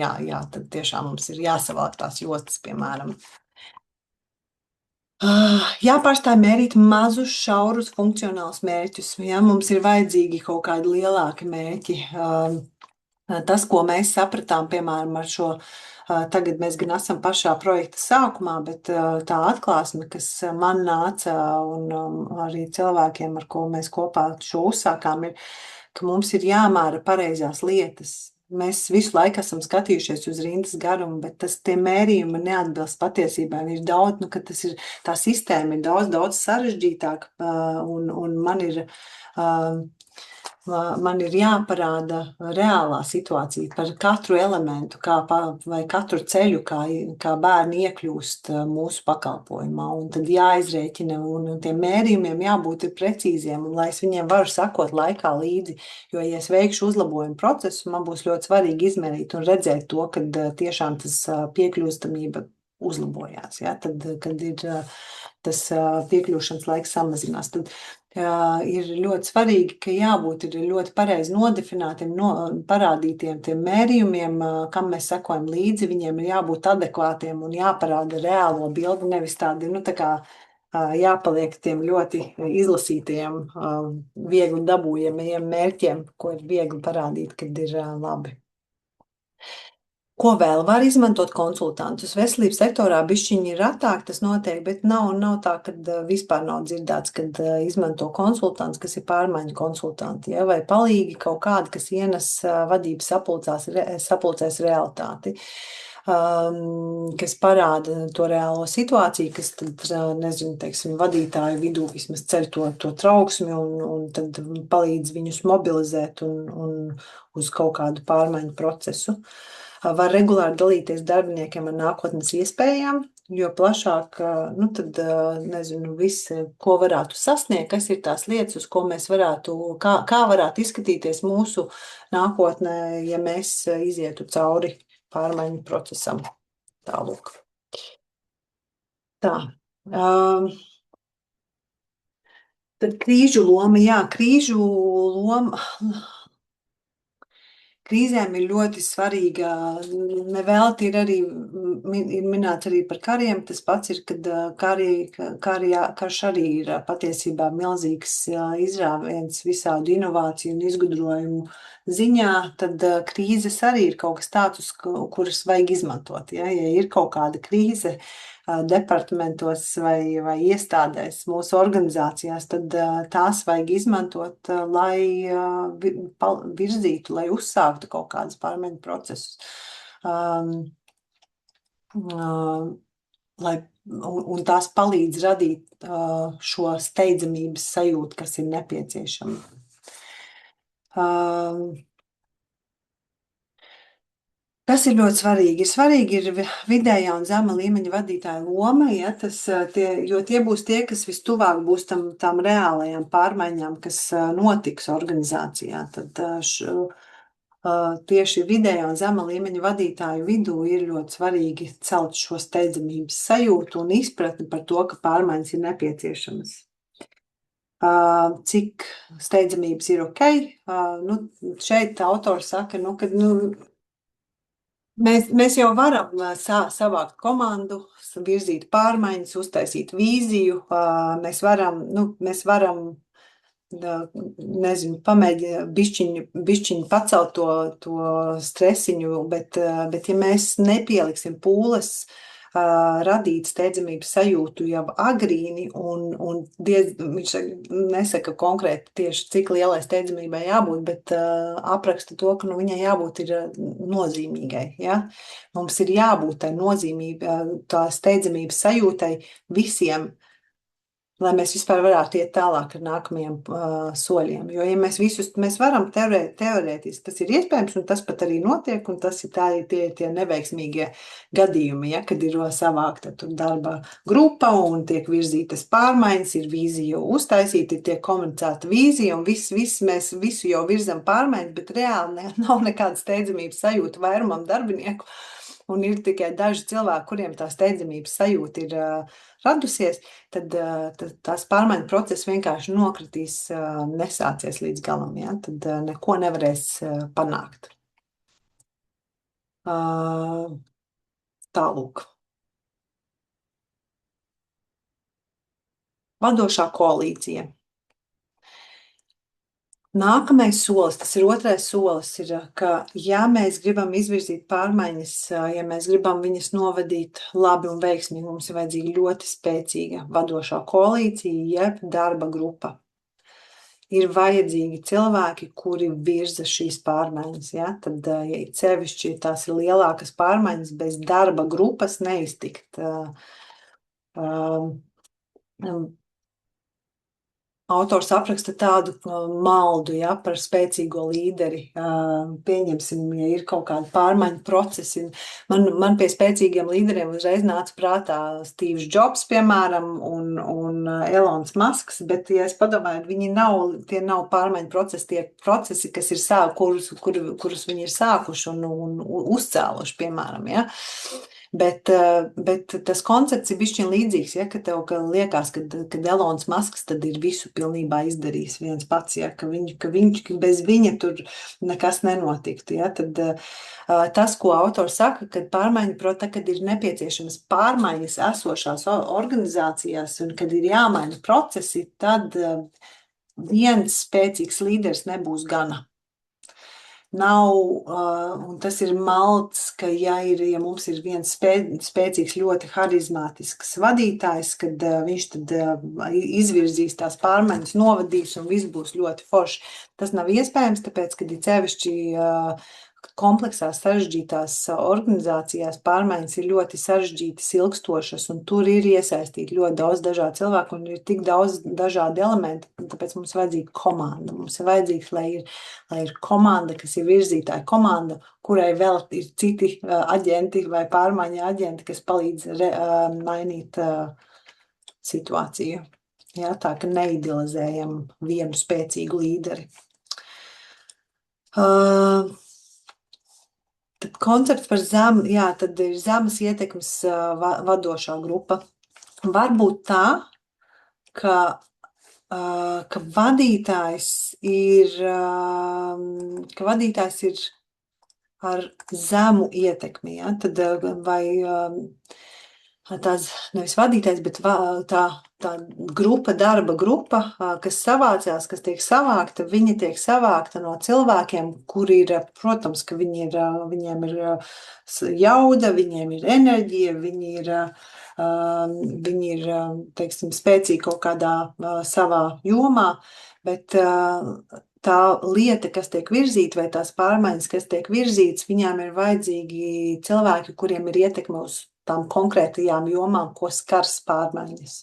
tad tiešām mums ir jāsavalk tās jostas, piemēram. Jāpārstāj mērīt mazus, šaurus, funkcionālus mērķus. Ja? Mums ir vajadzīgi kaut kādi lielāki mērķi. Tas, ko mēs sapratām, piemēram, ar šo, tagad mēs gan esam pašā projekta sākumā, bet tā atklāsme, kas man nāca un arī cilvēkiem, ar ko mēs kopā šo uzsākām, ir, ka mums ir jāmēra pareizās lietas. mēs visu laiku esam skatījušies uz rindas garumu, bet tie mērījumi neatbilst patiesībā. Ir daudz, ka tā sistēma ir daudz sarežģītāka, un man ir jāparāda reālā situācija par katru elementu, vai katru ceļu, kā bērni iekļūst mūsu pakalpojumā. Un tad jāizrēķina, un tiem mērījumiem jābūt precīziem, un lai es viņiem varu sakot laikā līdzi. Jo, ja es veikšu uzlabojumu procesu, man būs ļoti svarīgi izmērīt un redzēt to, kad tiešām tas piekļūstamība uzlabojās. Ja? Tad, kad ir tas piekļūšanas laiks samazinās. Tad ir ļoti svarīgi, ka jābūt ļoti pareizi nodefinētiem, parādītiem tiem mērījumiem, kam mēs sekojam līdzi. Viņiem ir jābūt adekvātiem un jāparāda reālo bildi, nevis tādi, tā kā jāpaliek tiem ļoti izlasītiem, viegli dabūjamajiem mērķiem, ko ir viegli parādīt, kad ir labi. Ko vēl var izmantot konsultantus? Veselības sektorā bišķiņi ir retāk, tas notiek, bet nav tā, ka vispār nav dzirdēts, kad izmanto konsultants, kas ir pārmaiņu konsultanti, ja? Vai palīgi kaut kādi, kas ienes vadības sapulcēs realitāti, kas parāda to reālo situāciju, kas tad, nezinu, teiksim, vadītāju vidū vismaz ceļ to trauksmi un tad palīdz viņus mobilizēt un uz kaut kādu pārmaiņu procesu. Var regulāri dalīties darbiniekiem ar nākotnes iespējām, jo plašāk, tad, nezinu, viss, ko varētu sasniegt, kas ir tās lietas, uz ko mēs varētu, kā varētu izskatīties mūsu nākotnē, ja mēs izietu cauri pārmaiņu procesam. Tālūk. Tā. Tad krīžu loma, krīžu loma... Krīzēm ir ļoti svarīga, nevelti ir minēts arī par kariem, tas pats ir, kad karš arī ir patiesībā milzīgs izrāviens visādu inovāciju un izgudrojumu ziņā, tad krīzes arī ir kaut kas tāds, kuras vajag izmantot. Ja ir kaut kāda krīze departamentos vai iestādēs mūsu organizācijās, tad tās vajag izmantot, lai virzītu, lai uzsāktu kaut kādus pārmaiņu procesus. Un tās palīdz radīt šo steidzamības sajūtu, kas ir nepieciešama. Kas ir ļoti svarīgi? Svarīgi ir vidējā un zema līmeņa vadītāja loma, ja, jo tie būs tie, kas vistuvāk būs tām reālajām pārmaiņām, kas notiks organizācijā. Tad tieši vidējā un zema līmeņa vadītāju vidū ir ļoti svarīgi celt šo steidzamības sajūtu un izpratni par to, ka pārmaiņas ir nepieciešamas. Cik steidzamības ir ok? Šeit autors saka, ka Mēs jau varam savākt komandu, virzīt pārmaiņas, uztaisīt vīziju. Mēs varam nezinu, pamēģināt bišķiņu pacelt to stresiņu, bet ja mēs nepieliksim pūles, radīt steidzamības sajūtu jau agrīni, un viņš nesaka konkrēti tieši, cik lielai steidzamībai jābūt, bet apraksta to, ka viņai jābūt ir nozīmīgai. Ja? Mums ir jābūt tai nozīmībai, tā steidzamības sajūtai visiem, lai mēs vispār varētu iet tālāk ar nākamajiem soļiem. Jo, ja mēs varam teorētiski, tas ir iespējams, un tas pat arī notiek, un tas ir tie neveiksmīgie gadījumi, ja, kad ir savākta darba grupa, un tiek virzītas pārmaiņas, ir vīzija uztaisīta, tiek komunicēta vīzija, un mēs visu jau virzam pārmaiņas, bet reāli nav nekāda steidzamības sajūta vairumam darbinieku, un ir tikai daži cilvēki, kuriem tā steidzamības sajūta ir radusies, tad tās pārmaiņu process vienkārši nokritīs, nesācies līdz galam, ja? Tad neko nevarēs panākt. Tālūk. Vadošā koalīcija. Nākamais solis, tas ir otrais solis, ir, ka ja mēs gribam izvirzīt pārmaiņas, ja mēs gribam viņas novadīt labi un veiksmīgi, mums ir vajadzīga ļoti spēcīga vadošā koalīcija, jeb darba grupa. ir vajadzīgi cilvēki, kuri virza šīs pārmaiņas. Ja? Tad, ja sevišķi tās ir lielākas pārmaiņas, bez darba grupas neiztikt. Autors apraksta tādu maldu, ja, par spēcīgo līderi. Pieņemsim, ja ir kaut kādi pārmaiņu procesi. Man pie spēcīgiem līderiem uzreiz nāca prātā Steve's Jobs, piemēram, un Elons Musks, bet, ja es padomāju, tie nav pārmaiņu procesi, tie procesi, kas ir kurus viņi ir sākuši un uzcēluši, piemēram, ja. Bet tas koncepts ir bišķiņ līdzīgs, ja, ka tev liekas, ka Elons Musks tad ir visu pilnībā izdarījis viens pats, ja, ka bez viņa tur nekas nenotiktu. Ja, tad tas, ko autors saka, kad kad ir nepieciešamas pārmaiņas esošās organizācijās un kad ir jāmaina procesi, tad viens spēcīgs līderis nebūs gana. Nav, un tas ir malds, ka ja mums ir viens spēcīgs, ļoti harizmātisks vadītājs, kad viņš tad izvirzīs tās pārmaiņas, novadīs un viss būs ļoti forši. Tas nav iespējams, tāpēc, kad ir sevišķi kompleksās, sarežģītās organizācijās pārmaiņas ir ļoti sarežģītas, ilgstošas, un tur ir iesaistīti ļoti daudz dažādu cilvēku, un ir tik daudz dažādu elementu, tāpēc mums vajadzīga komanda. Mums ir vajadzīgs, lai ir komanda, kas ir virzītāja komanda, kurai vēl ir citi aģenti vai pārmaiņa aģenti, kas palīdz mainīt situāciju. Jā, tā, ka neidealizējam vienu spēcīgu līderi. Tad koncepts par zemu, jā, tad ir zemes ietekmes vadošā grupa. Varbūt tā, ka vadītājs ir ar zemu ietekmi, ja? Tad vai tās nevis vadītājs, bet tā grupa, darba grupa, kas savācās, kas tiek savākta, viņi tiek savākta no cilvēkiem, kuri ir, protams, ka viņiem ir jauda, viņiem ir enerģija, viņi ir, teiksim, spēcīgi kaut kādā savā jomā, bet tā lieta, kas tiek virzīta, vai tās pārmaiņas, kas tiek virzītas, viņām ir vajadzīgi cilvēki, kuriem ir ietekme uz tām konkrētajām jomām, ko skars pārmaiņas.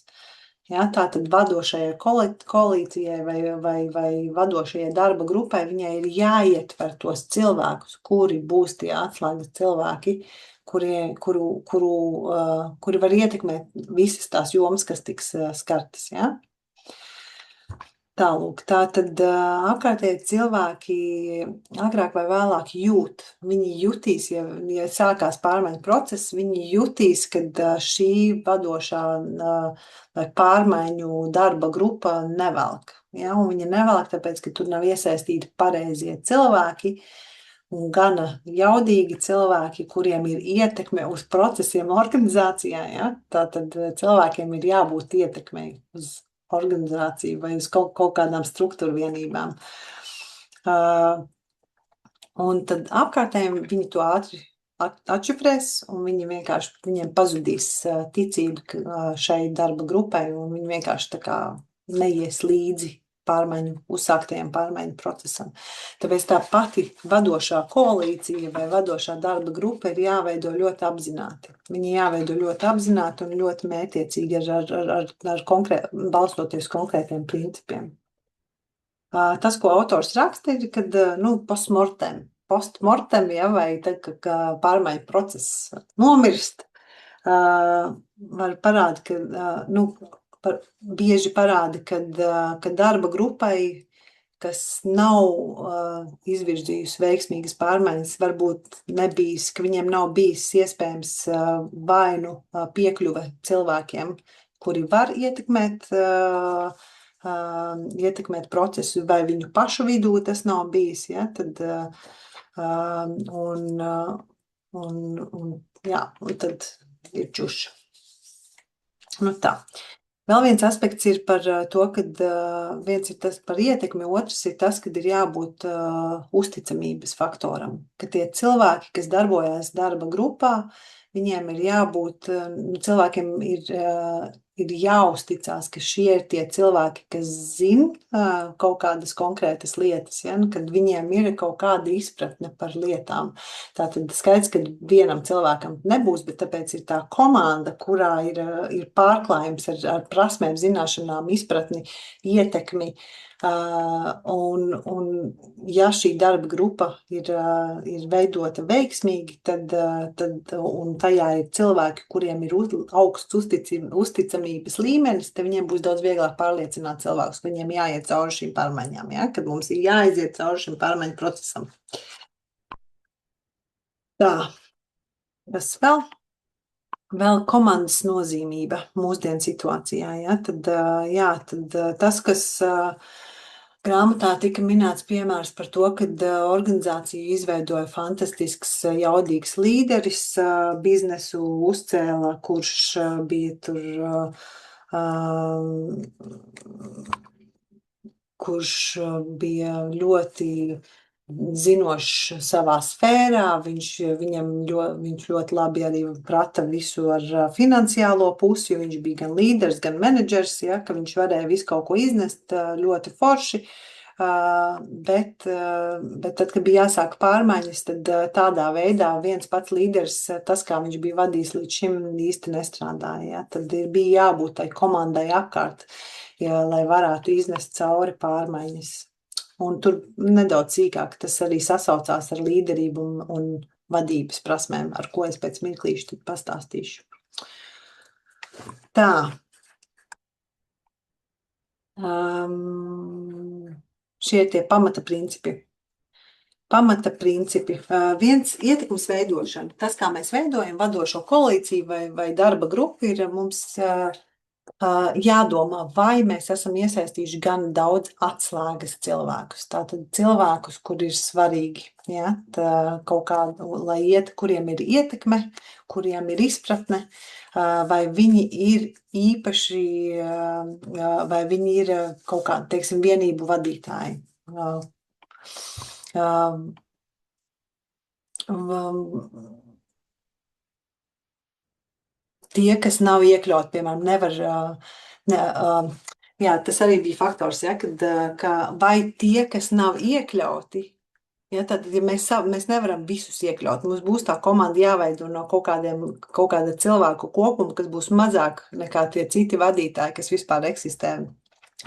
Ja, tā tad vadošajai koalīcijai vai vadošajai darba grupai viņai ir jāietver tos cilvēkus, kuri būs tie atslēgas cilvēki, kuri var ietekmēt visas tās jomas, kas tiks skartas. Ja? Tālūk, tā tad apkārtēji cilvēki agrāk vai vēlāk jūt. Viņi jutīs, ja sākās pārmaiņu process, viņi jutīs, kad šī vadošā vai pārmaiņu darba grupa nevelk. Ja? Un viņa nevelk, tāpēc, ka tur nav iesaistīti pareizie cilvēki un gana jaudīgi cilvēki, kuriem ir ietekme uz procesiem organizācijā. Ja? Tātad cilvēkiem ir jābūt ietekmei uz organizāciju vai uz kaut kādām struktūru vienībām. Un tad apkārtējiem viņi to ātri atšifrēs, un viņiem pazudīs ticība šai darba grupai, un viņi vienkārši tā kā neies līdzi uzsāktajiem pārmaiņu procesam. Tāpēc tā pati vadošā koalīcija vai vadošā darba grupa ir jāveido ļoti apzināti. Viņi jāveido ļoti apzināti un ļoti mērķiecīgi balstoties konkrētiem principiem. Tas, ko autors raksta, ir, kad postmortem, ja, vai tad, kad pārmaiņu process nomirst, var parādīt, ka bieži parāda, ka darba grupai, kas nav izvirzījusi veiksmīgas pārmaiņas, varbūt nebijis, ka viņiem nav bijis iespējams vainu piekļuve cilvēkiem, kuri var ietekmēt procesu, vai viņu pašu vidū tas nav bijis, ja, tad un tad ir čuša. Nu tā. Vēl viens aspekts ir par to, kad viens ir tas par ietekmi, otrs ir tas, kad ir jābūt uzticamības faktoram. Ka tie cilvēki, kas darbojās darba grupā, viņiem ir jābūt, cilvēkiem ir ir jāuzticās, ka šie ir tie cilvēki, kas zina kaut kādas konkrētas lietas, ja? Kad viņiem ir kaut kāda izpratne par lietām. Tātad skaidrs, ka vienam cilvēkam nebūs, bet tāpēc ir tā komanda, kurā ir pārklājums ar prasmēm, zināšanām, izpratni, ietekmi. Un ja šī darba grupa ir veidota veiksmīgi, un tajā ir cilvēki, kuriem ir augsts uzticamības līmenis, tad viņiem būs daudz vieglāk pārliecināt cilvēkus, ka viņiem jāiet cauri šīm pārmaiņām, ja? Kad mums ir jāiziet cauri šim pārmaiņu procesam. Tā, kas vēl? Vēl komandas nozīmība mūsdienu situācijā, ja? Tad tas, kas grāmatā tika minēts piemērs par to, kad organizāciju izveidoja fantastisks, jaudīgs līderis, biznesu uzcēla, kurš bija tur, kurš bija ļoti zinošs savā sfērā, viņš ļoti labi arī prata visu ar finansiālo pusi, jo viņš bija gan līderis, gan menedžers, ja, ka viņš varēja visu kaut ko iznest ļoti forši, bet tad, kad bija jāsāk pārmaiņas, tad tādā veidā viens pats līderis, tas, kā viņš bija vadījis līdz šim, īsti nestrādāja, ja. Tad bija jābūt tai komandai apkārt, ja, lai varētu iznest cauri pārmaiņas. Un tur nedaudz sīkāk tas arī sasaucās ar līderību un vadības prasmēm, ar ko es pēc mirklīšu tad pastāstīšu. Tā. Šie ir tie pamata principi. Pamata principi. Viens ietekmes veidošana. Tas, kā mēs veidojam vadošo koalīciju vai darba grupu, ir mums jādomā, vai mēs esam iesaistījuši gan daudz atslēgas cilvēkus. Tātad cilvēkus, kur ir svarīgi, ja, kaut kādu, lai kuriem ir ietekme, kuriem ir izpratne, vai viņi ir īpaši, vai viņi ir kaut kādi, teiksim, vienību vadītāji. Tie, kas nav iekļauti, piemēram, nevar, jā, tas arī bija faktors, ja, ka vai tie, kas nav iekļauti, ja, tad ja mēs nevaram visus iekļaut, mums būs tā komanda jāveido no kaut kāda cilvēku kopuma, kas būs mazāk nekā tie citi vadītāji, kas vispār eksistē.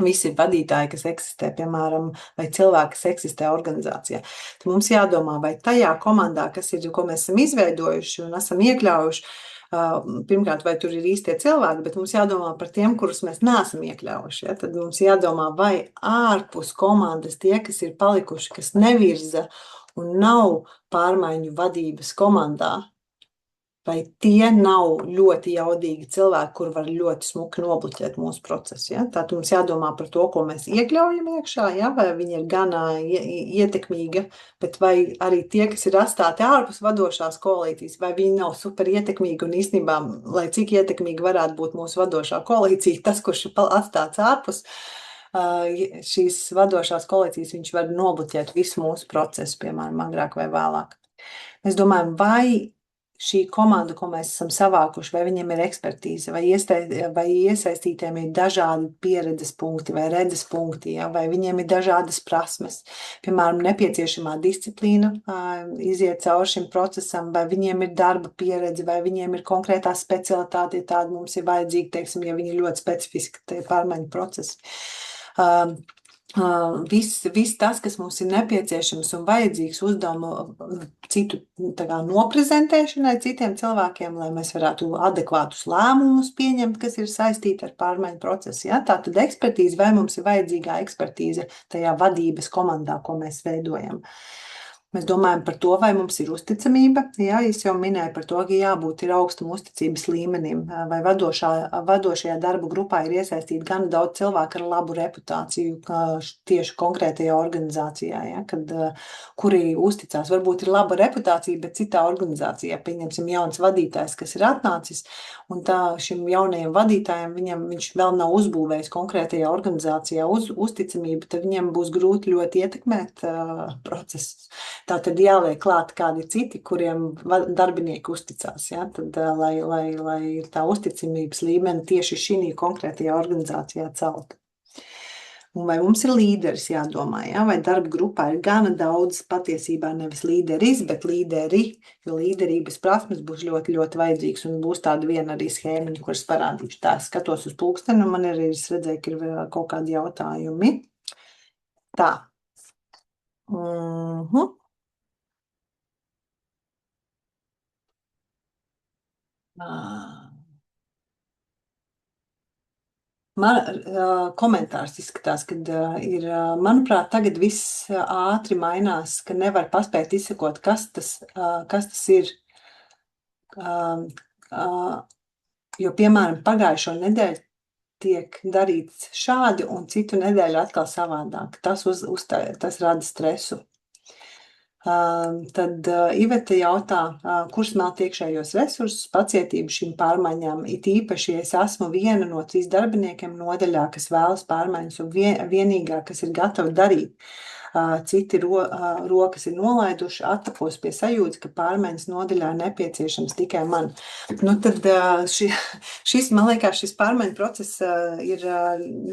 Visi vadītāji, kas eksistē, piemēram, vai cilvēki, kas eksistē organizācijā. Tad mums jādomā, vai tajā komandā, ko mēs esam izveidojuši un esam iekļaujuši, pirmkārt, vai tur ir īstie cilvēki, bet mums jādomā par tiem, kurus mēs neesam iekļaujuši. Ja? Tad mums jādomā, vai ārpus komandas tie, kas ir palikuši, kas nevirza un nav pārmaiņu vadības komandā, vai tie nav ļoti jaudīgi cilvēki, kur var ļoti smuki nobluķēt mūsu procesu. Ja? Tātad mums jādomā par to, ko mēs iekļaujam iekšā, ja? Vai viņi ir gan ietekmīga, bet vai arī tie, kas ir atstāti ārpus vadošās koalīcijas, vai viņi nav super ietekmīgi un īstenībā, lai cik ietekmīgi varētu būt mūsu vadošā koalīcija, tas, kurš ir atstāts ārpus šīs vadošās koalīcijas, viņš var nobluķēt visu mūsu procesu, piemēram, agrāk vai vēlāk. Mēs domājam, vai šī komanda, ko mēs esam savākuši, vai viņiem ir ekspertīze, vai iesaistītiem ir dažādi pieredzes punkti vai redzes punkti, ja, vai viņiem ir dažādas prasmes, piemēram, nepieciešamā disciplīna iziet cauri šim procesam, vai viņiem ir darba pieredze, vai viņiem ir konkrētā specialitāte, ja tāda mums ir vajadzīga, teiksim, ja viņi ir ļoti specifiski tie pārmaiņu procesi. Viss tas, kas mums ir nepieciešams un vajadzīgs uzdevumu citu noprezentēšanai citiem cilvēkiem, lai mēs varētu adekvātus lēmumus pieņemt, kas ir saistīti ar pārmaiņu procesu. Ja? Tātad ekspertīze, vai mums ir vajadzīgā ekspertīze tajā vadības komandā, ko mēs veidojam. Mēs domājam par to, vai mums ir uzticamība. Jā, es jau minēju par to, ka jābūt ir augstam uzticības līmenim, vai vadošajā darba grupā ir iesaistīti gan daudz cilvēku ar labu reputāciju tieši konkrētajā organizācijā, ja, kuri uzticās. Varbūt ir laba reputācija, bet citā organizācijā, pieņemsim, jauns vadītājs, kas ir atnācis, un tā šim jaunajam vadītājam viņš vēl nav uzbūvējis konkrētajā organizācijā uzticamību, tad viņam būs grūti ļoti ietekmēt procesus. Tātad jāliek klāt kādi citi, kuriem darbinieki uzticās, ja? Tad, lai tā uzticamības līmeni tieši šī konkrētajā organizācijā celtu. Un vai mums ir līderis jādomā, ja? Vai darba grupā ir gana daudz patiesībā nevis līderis, bet līderi, jo līderības prasmes būs ļoti, ļoti vajadzīgs un būs tāda viena arī schēmiņa, kuras parādīšu. Tā, es skatos uz pulksteni un man arī es redzēju, ka ir vēl kaut kādi jautājumi. Tā. Man komentārs izskatās, ka ir, manuprāt, tagad viss ātri mainās, ka nevar paspēt izsakot, kas tas ir. Jo, piemēram, pagājušo nedēļu tiek darīts šādi un citu nedēļu atkal savādāk. Tas rada stresu. Tad Iveta jautā, kurš smelt iekšējos resursus, pacietību šīm pārmaiņām, it īpaši, ja es esmu viena no 3 darbiniekiem nodaļā, kas vēlas pārmaiņas un vienīgā, kas ir gatava darīt. Citi rokas ir nolaiduši, attapos pie sajūtas, ka pārmaiņas nodaļā nepieciešams tikai man. Nu, tad man liekas, šis pārmaiņu process ir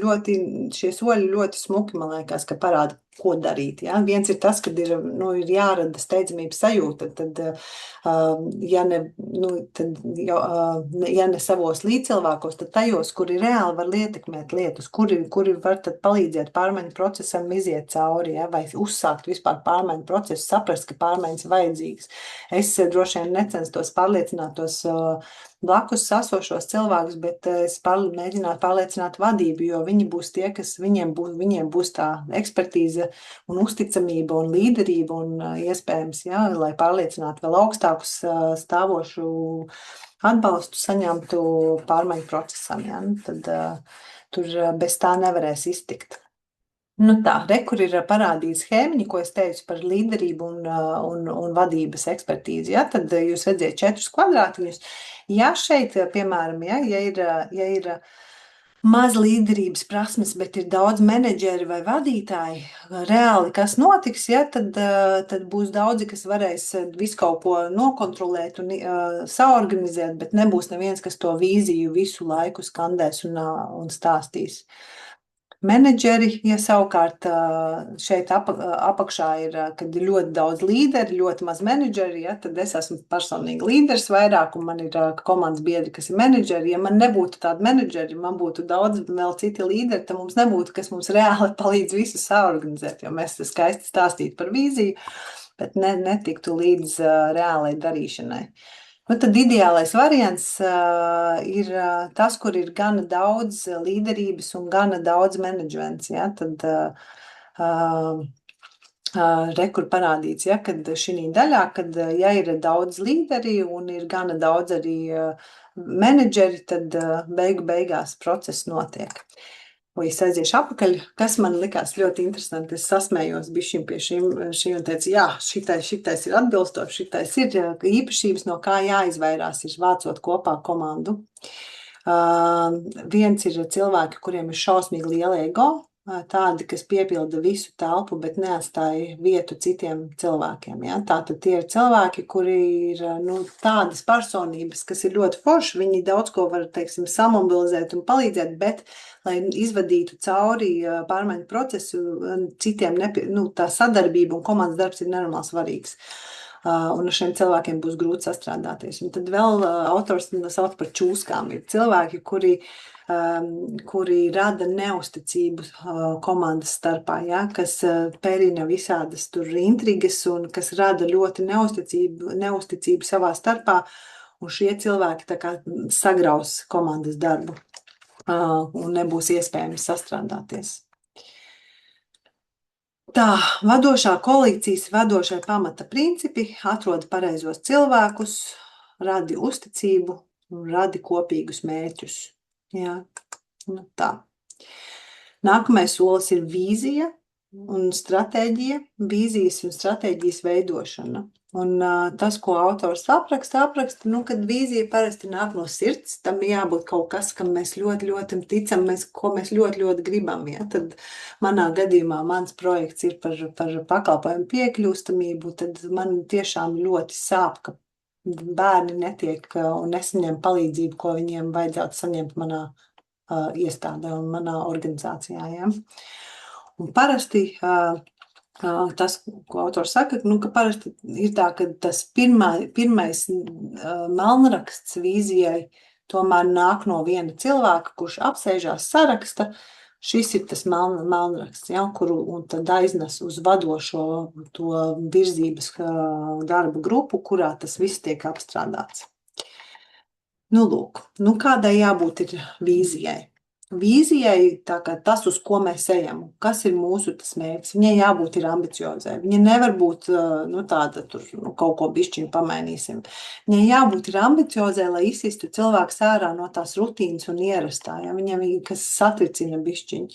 ļoti, šie soļi ļoti smuki, man liekas, ka parāda, ko darīt. Ja? Viens ir tas, kad ir jārada steidzamības sajūta, tad, ja ne savos līdzcilvēkos, tad tajos, kuri reāli var ietekmēt lietas, kuri var tad palīdzēt pārmaiņu procesam iziet cauri, ja? Vai uzsākt vispār pārmaiņu procesu, saprast, ka pārmaiņas vajadzīgas. Es droši vien necenstos pārliecināt tos blakus sasošos cilvēkus, bet es mēģinātu pārliecināt vadību, jo viņi būs tie, kas viņiem būs tā ekspertīze un uzticamība un līderība un iespējams, ja, lai pārliecinātu vēl augstākus stāvošu atbalstu saņemtu pārmaiņu procesam. Ja, tad tur bez tā nevarēs iztikt. Nu tā, kur ir parādīta schēmiņa, ko es teicu par līderību un vadības ekspertīzi. Ja? Tad jūs redzat 4 kvadrātiņus. Ja šeit, piemēram, ja ir maz līderības prasmes, bet ir daudz menedžeri vai vadītāji, reāli kas notiks, ja? Tad būs daudzi, kas varēs visu kaut ko nokontrolēt un saorganizēt, bet nebūs neviens, kas to vīziju visu laiku skandēs un stāstīs. Menedžeri, ja savukārt šeit apakšā ir, kad ir ļoti daudz līderi, ļoti maz menedžeri, ja, tad es esmu personīgi līderis vairāk un man ir komandas biedri, kas ir menedžeri. Ja man nebūtu tādi menedžeri, man būtu daudz vēl citi līderi, tad mums nebūtu, kas mums reāli palīdz visu saorganizēt, jo mēs skaisti stāstītu par vīziju, bet netiktu līdz reālai darīšanai. Nu, tad ideālais variants ir tas, kur ir gana daudz līderības un gana daudz menedžments. Ja? Tad kur parādīts, ja? Kad šī daļā, kad ja ir daudz līderi un ir gana daudz arī menedžeri, tad beigās process notiek. Vai es aiziešu apakaļ, kas man likās ļoti interesanti. Es sasmējos bišķiņ pie šī un teicu, jā, šitais ir atbilstoši, šitais ir īpašības, no kā jāizvairās, ir vācot kopā komandu. Viens ir cilvēki, kuriem ir šausmīgi liela ego, tādi, kas piepilda visu telpu, bet neatstāja vietu citiem cilvēkiem. Ja? Tātad tie ir cilvēki, kuri ir tādas personības, kas ir ļoti forši, viņi daudz ko var, teiksim, samobilizēt un palīdzēt, bet, lai izvadītu cauri pārmaiņu procesu, citiem tā sadarbība un komandas darbs ir nenormāli svarīgs. Un ar šiem cilvēkiem būs grūti sastrādāties. Un tad vēl autors sauc par čūskām. Ir cilvēki, kuri rada neusticību komandas starpā, ja? Kas pērina visādas tur intrigas un kas rada ļoti neusticību savā starpā. Un šie cilvēki tā kā sagraus komandas darbu un nebūs iespējams sastrādāties. Tā, vadošā koalīcijas vadošai pamata principi atrod pareizos cilvēkus, radi uzticību un radi kopīgus mērķus. Jā, tā. Nākamais solis ir vīzija un stratēģija, vīzijas un stratēģijas veidošana. Un tas, ko autors apraksta, kad vīzija parasti nāk no sirds, tam jābūt kaut kas, kam mēs ļoti, ļoti ticam, ko mēs ļoti, ļoti gribam. Ja? Tad manā gadījumā mans projekts ir par pakalpojumu piekļūstamību, tad man tiešām ļoti sāp, ka bērni netiek un nesaņem palīdzību, ko viņiem vajadzētu saņemt manā iestādē un manā organizācijā. Ja? Un parasti tas, ko autors saka, ka parasti ir tā, ka tas pirmais melnraksts vīzijai tomēr nāk no viena cilvēka, kurš apsēžās saraksta. Šis ir tas melnraksts, ja, kuru un tad aiznes uz vadošo to virzības darba grupu, kurā tas viss tiek apstrādāts. Lūk, kādai jābūt ir vīzijai? Vīzijai tas, uz ko mēs ejam, kas ir mūsu tas mērķis, viņai jābūt ir ambiciozai. Viņa nevar būt tāda, kaut ko bišķiņu pamainīsim. Viņai jābūt ir ambiciozai, lai izsistu cilvēks ārā no tās rutīnas un ierastā. Ja? Viņam ir kas satricina bišķiņu,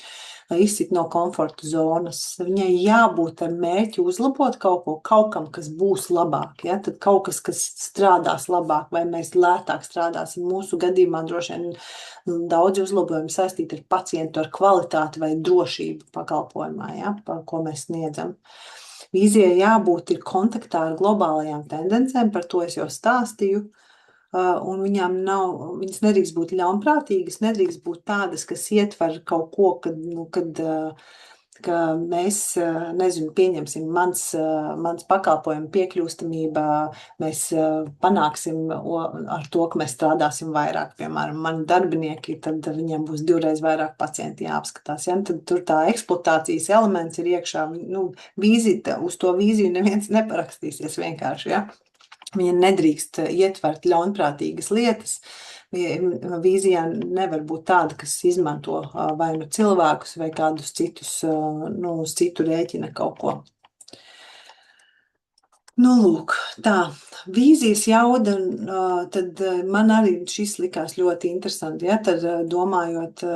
lai izsit no komforta zonas. Viņai jābūt ar mērķi uzlabot kaut kam, kas būs labāk. Ja? Tad kaut kas strādās labāk, vai mēs lētāk strādāsim. Mūsu gadījumā droši vien daudz uzlabojumi saistīti ar pacientu, ar kvalitāti vai drošību pakalpojumā, ja? Ko mēs sniedzam. Vīzijai jābūt ir kontaktā ar globālajām tendencēm, par to es jau stāstīju. Un viņas nedrīkst būt ļaunprātīgas, nedrīkst būt tādas, kas ietver kaut ko, ka mēs, pieņemsim mans pakalpojumu piekļūstamība, mēs panāksim ar to, ka mēs strādāsim vairāk, piemēram, mani darbinieki, tad viņiem būs 2 reizes vairāk pacienti jāapskatās, ja? Tad tur tā eksploatācijas elements ir iekšā, uz to vīziju neviens neparakstīsies vienkārši, ja? Viņa nedrīkst ietvert ļaunprātīgas lietas. Vīzijā nevar būt tāda, kas izmanto vai nu cilvēkus vai kādus citus, uz citu rēķina kaut ko. Lūk, tā. Vīzijas jauda, tad man arī šis likās ļoti interesanti, ja? Tad domājot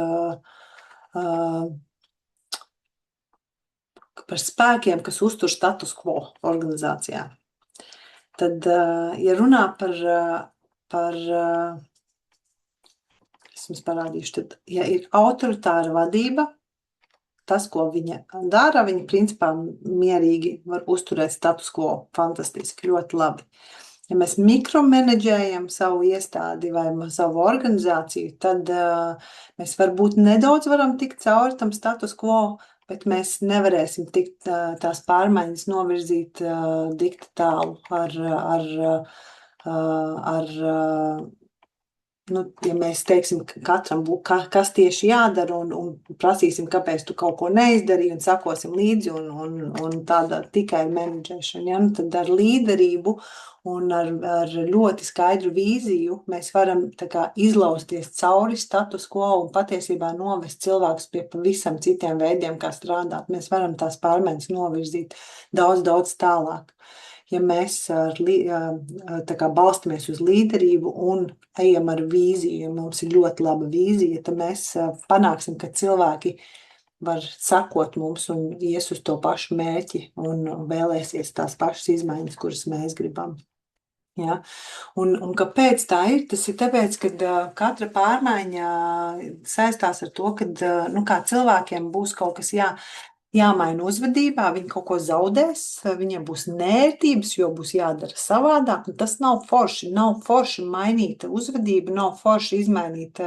par spēkiem, kas uztur status quo organizācijā. Tad, ja runā par es jums parādīšu, tad, ja ir autoritāra vadība, tas, ko viņa dara, viņa principā mierīgi var uzturēt status quo, fantastiski, ļoti labi. Ja mēs mikromenedžējam savu iestādi vai savu organizāciju, tad mēs varbūt nedaudz varam tikt cauri tam status quo, bet mēs nevarēsim tikt tās pārmaiņas novirzīt dikti tālu ja mēs teiksim katram, kas tieši jādara un prasīsim, kāpēc tu kaut ko neizdarīji un sakosim līdzi un tāda tikai menedžēšana, ja? Tad ar līderību un ar ļoti skaidru vīziju mēs varam izlausties cauri status quo un patiesībā novest cilvēkus pie pavisam citiem veidiem, kā strādāt. Mēs varam tās pārmaiņas novirzīt daudz, daudz tālāk. Ja mēs balstamies uz līderību un ejam ar vīziju, ja mums ir ļoti laba vīzija, tad mēs panāksim, ka cilvēki var sekot mums un ies uz to pašu mērķi un vēlēsies tās pašas izmaiņas, kuras mēs gribam. Ja? Un kāpēc tā ir? Tas ir tāpēc, ka katra pārmaiņa saistās ar to, ka cilvēkiem būs kaut kas jāmaina uzvedībā, viņi kaut ko zaudēs, viņiem būs nērtības, jo būs jādara savādāk, un tas nav forši mainīt uzvedību, nav forši izmainīt,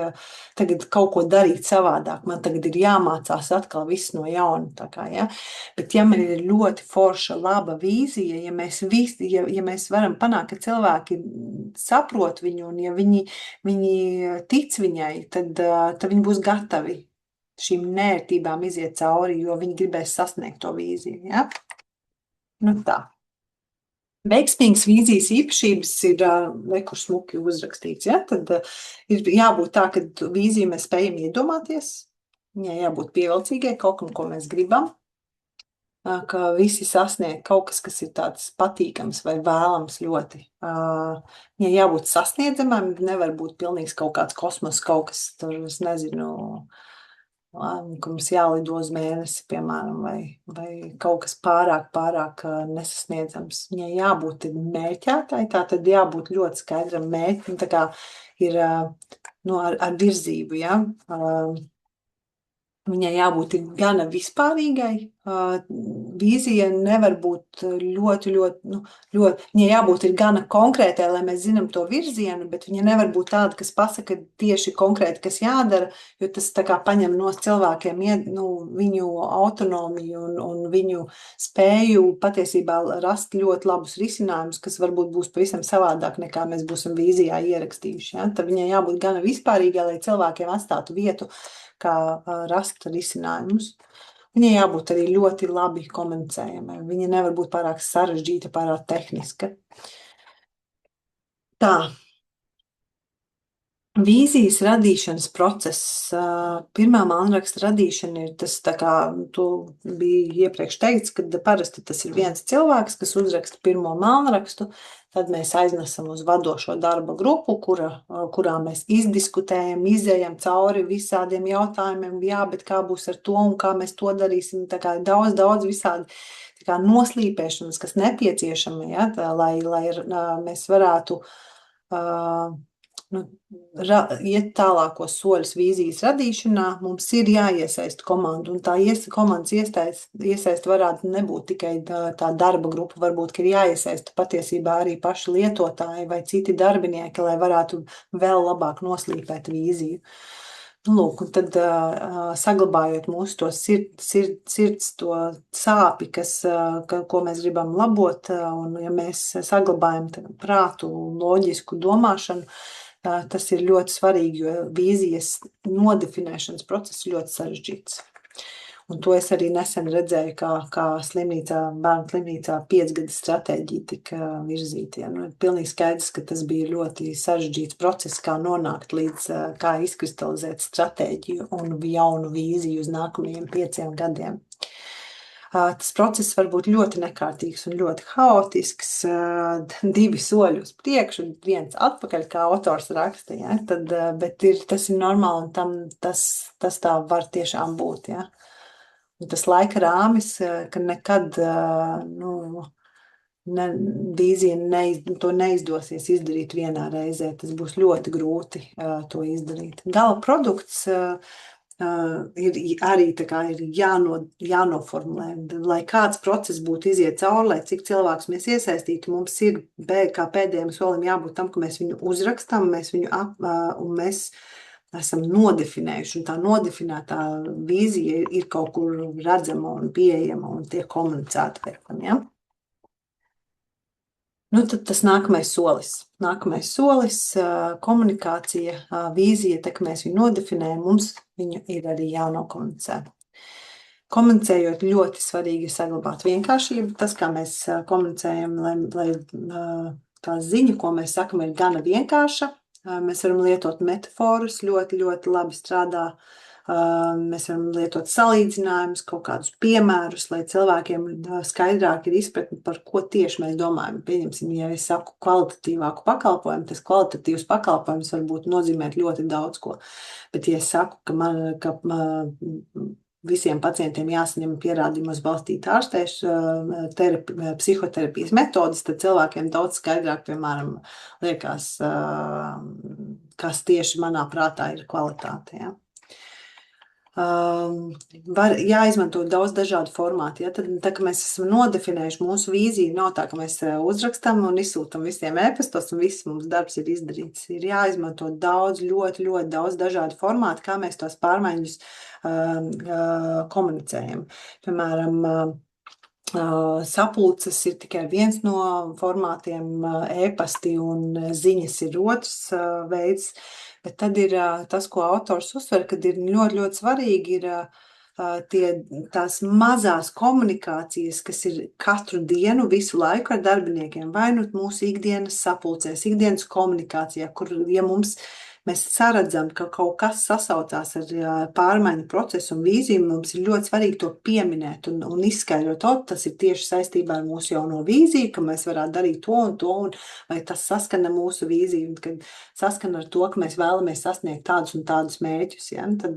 tagad kaut ko darīt savādāk, man tagad ir jāmācās atkal viss no jauna, ja? Bet ja man ir ļoti forša, laba vīzija, ja mēs varam panākt, ka cilvēki saprot viņu, un ja viņi tic viņai, tad viņi būs gatavi šīm nērtībām iziet cauri, jo viņi gribēs sasniegt to vīziju. Ja? Tā. Veiksmīgas vīzijas īpašības ir, kur smuki uzrakstīts. Ja? Tad ir jābūt tā, ka vīziju mēs spējam iedomāties, viņai jābūt pievilcīgai kaut kam, ko mēs gribam, ka visi sasniegt kaut kas ir tāds patīkams vai vēlams ļoti. Viņai jābūt sasniedzamam, nevar būt pilnīgs kaut kāds kosmos, kaut kas tur, es nezinu, ka mums jālido uz mēnesi, piemēram, vai kaut kas pārāk nesasniedzams. Viņai jābūt mērķētai, tā tad jābūt ļoti skaidram mērķim, tā kā ir ar virzību, ja? Viņai jābūt gana vispārīgai. Vīzija nevar būt viņai jābūt gana konkrētai, lai mēs zinām to virzienu, bet viņa nevar būt tāda, kas pasaka tieši konkrēti, kas jādara, jo tas tā kā paņem no cilvēkiem viņu autonomiju un viņu spēju patiesībā rast ļoti labus risinājumus, kas varbūt būs pavisam savādāk, nekā mēs būsim vīzijā ierakstījuši. Ja? Tad viņai jābūt gana vispārīgai, lai cilvēkiem atstātu vietu, kā rast risinājumus. Viņai jābūt arī ļoti labi komunicējamai. Viņa nevar būt pārāk sarežģīta, pārāk tehniska. Tā. Vīzijas radīšanas process. Pirmā mānraksta radīšana ir tas, tā kā tu bija iepriekš teikts, ka parasti tas ir viens cilvēks, kas uzraksta pirmo mānrakstu, tad mēs aiznesam uz vadošo darba grupu, kurā mēs izdiskutējam, izējam cauri visādiem jautājumiem, jā, bet kā būs ar to un kā mēs to darīsim, tā kā daudz visādi tā kā noslīpēšanas, kas nepieciešami, ja, lai mēs varētu iet tālākos soļus vīzijas radīšanā, mums ir jāiesaista komanda, un tā komandas iesaist varētu nebūt tikai tā darba grupa, varbūt, ka ir jāiesaista patiesībā arī paši lietotāji vai citi darbinieki, lai varētu vēl labāk noslīpēt vīziju. Lūk, un tad saglabājot mūsu to sirds, to sāpi, ko mēs gribam labot, un ja mēs saglabājam prātu, loģisku domāšanu, tas ir ļoti svarīgi, jo vīzijas nodefinēšanas process ir ļoti sarežģīts. Un to es arī nesen redzēju, kā bērnu slimnīcā 5-gadu stratēģija tika virzīta. Ja. Ir pilnīgi skaidrs, ka tas bija ļoti sarežģīts process, kā nonākt līdz, kā izkristalizēt stratēģiju un jaunu vīziju uz nākamajiem 5 gadiem. Tas process var būt ļoti nekārtīgs un ļoti haotisks, 2 soļi uz priekšu un 1 atpakaļ, kā autors raksta, ja? Bet tas ir normāli un tas tā var tiešām būt. Ja? Un tas laika rāmis, ka nekad vīzija to neizdosies izdarīt vienā reizē, tas būs ļoti grūti to izdarīt. Gala produkts ir arī tā kā ir jānoformulē, lai kāds process būtu iziet cauri, lai cik cilvēks mēs iesaistītu, mums ir kā pēdējiem solim jābūt tam, ka mēs viņu uzrakstam, un mēs esam nodefinējuši, un tā nodefinētā vīzija ir kaut kur redzama un pieejama un tiek komunicēta pēc tam, ja? Tad tas nākamais solis. Nākamais solis, komunikācija, vīzija, tā kā mēs viņu nodefinējam, mums viņu ir arī jānokomunicē. Komunicējot ļoti svarīgi ir saglabāt vienkāršību. Tas, kā mēs komunicējam, lai tā ziņa, ko mēs sakam, ir gana vienkārša. Mēs varam lietot metaforus, ļoti, ļoti labi strādā. Mēs varam lietot salīdzinājumus, kaut kādus piemērus, lai cilvēkiem skaidrāk ir izpratni, par ko tieši mēs domājam. Pieņemsim, ja es saku kvalitatīvāku pakalpojumu, tas kvalitatīvs pakalpojums varbūt nozīmēt ļoti daudz ko. Bet, ja es saku, ka visiem pacientiem jāsaņem pierādījumos balstīta psihoterapijas metodas, tad cilvēkiem daudz skaidrāk, piemēram, liekas, kas tieši manā prātā ir kvalitāte. Ja? Jāizmanto daudz dažādu formātu. Ja? Tad, tā, ka mēs esam nodefinējuši mūsu vīziju, nav tā, ka mēs uzrakstam un izsūtam visiem e-pastos un viss mums darbs ir izdarīts. Ir jāizmanto ļoti daudz dažādu formātu, kā mēs tos pārmaiņus komunicējam. Piemēram, sapulces ir tikai viens no formātiem, e-pasti un ziņas ir otrs veids. Bet tad ir tas, ko autors uzsver, kad ir ļoti svarīgi, ir tās mazās komunikācijas, kas ir katru dienu, visu laiku ar darbiniekiem, vai nu mūsu ikdienas sapulcēs, ikdienas komunikācijā, kur, ja mums mēs saredzam, ka kaut kas sasaucās ar pārmaiņu procesu un vīziju, mums ir ļoti svarīgi to pieminēt un izskaidrot, tas ir tieši saistībā ar mūsu jauno vīziju, ka mēs varētu darīt to, un vai tas saskana mūsu vīziju, un kad saskana ar to, ka mēs vēlamies sasniegt tādus un tādus mērķus. Ja? Tad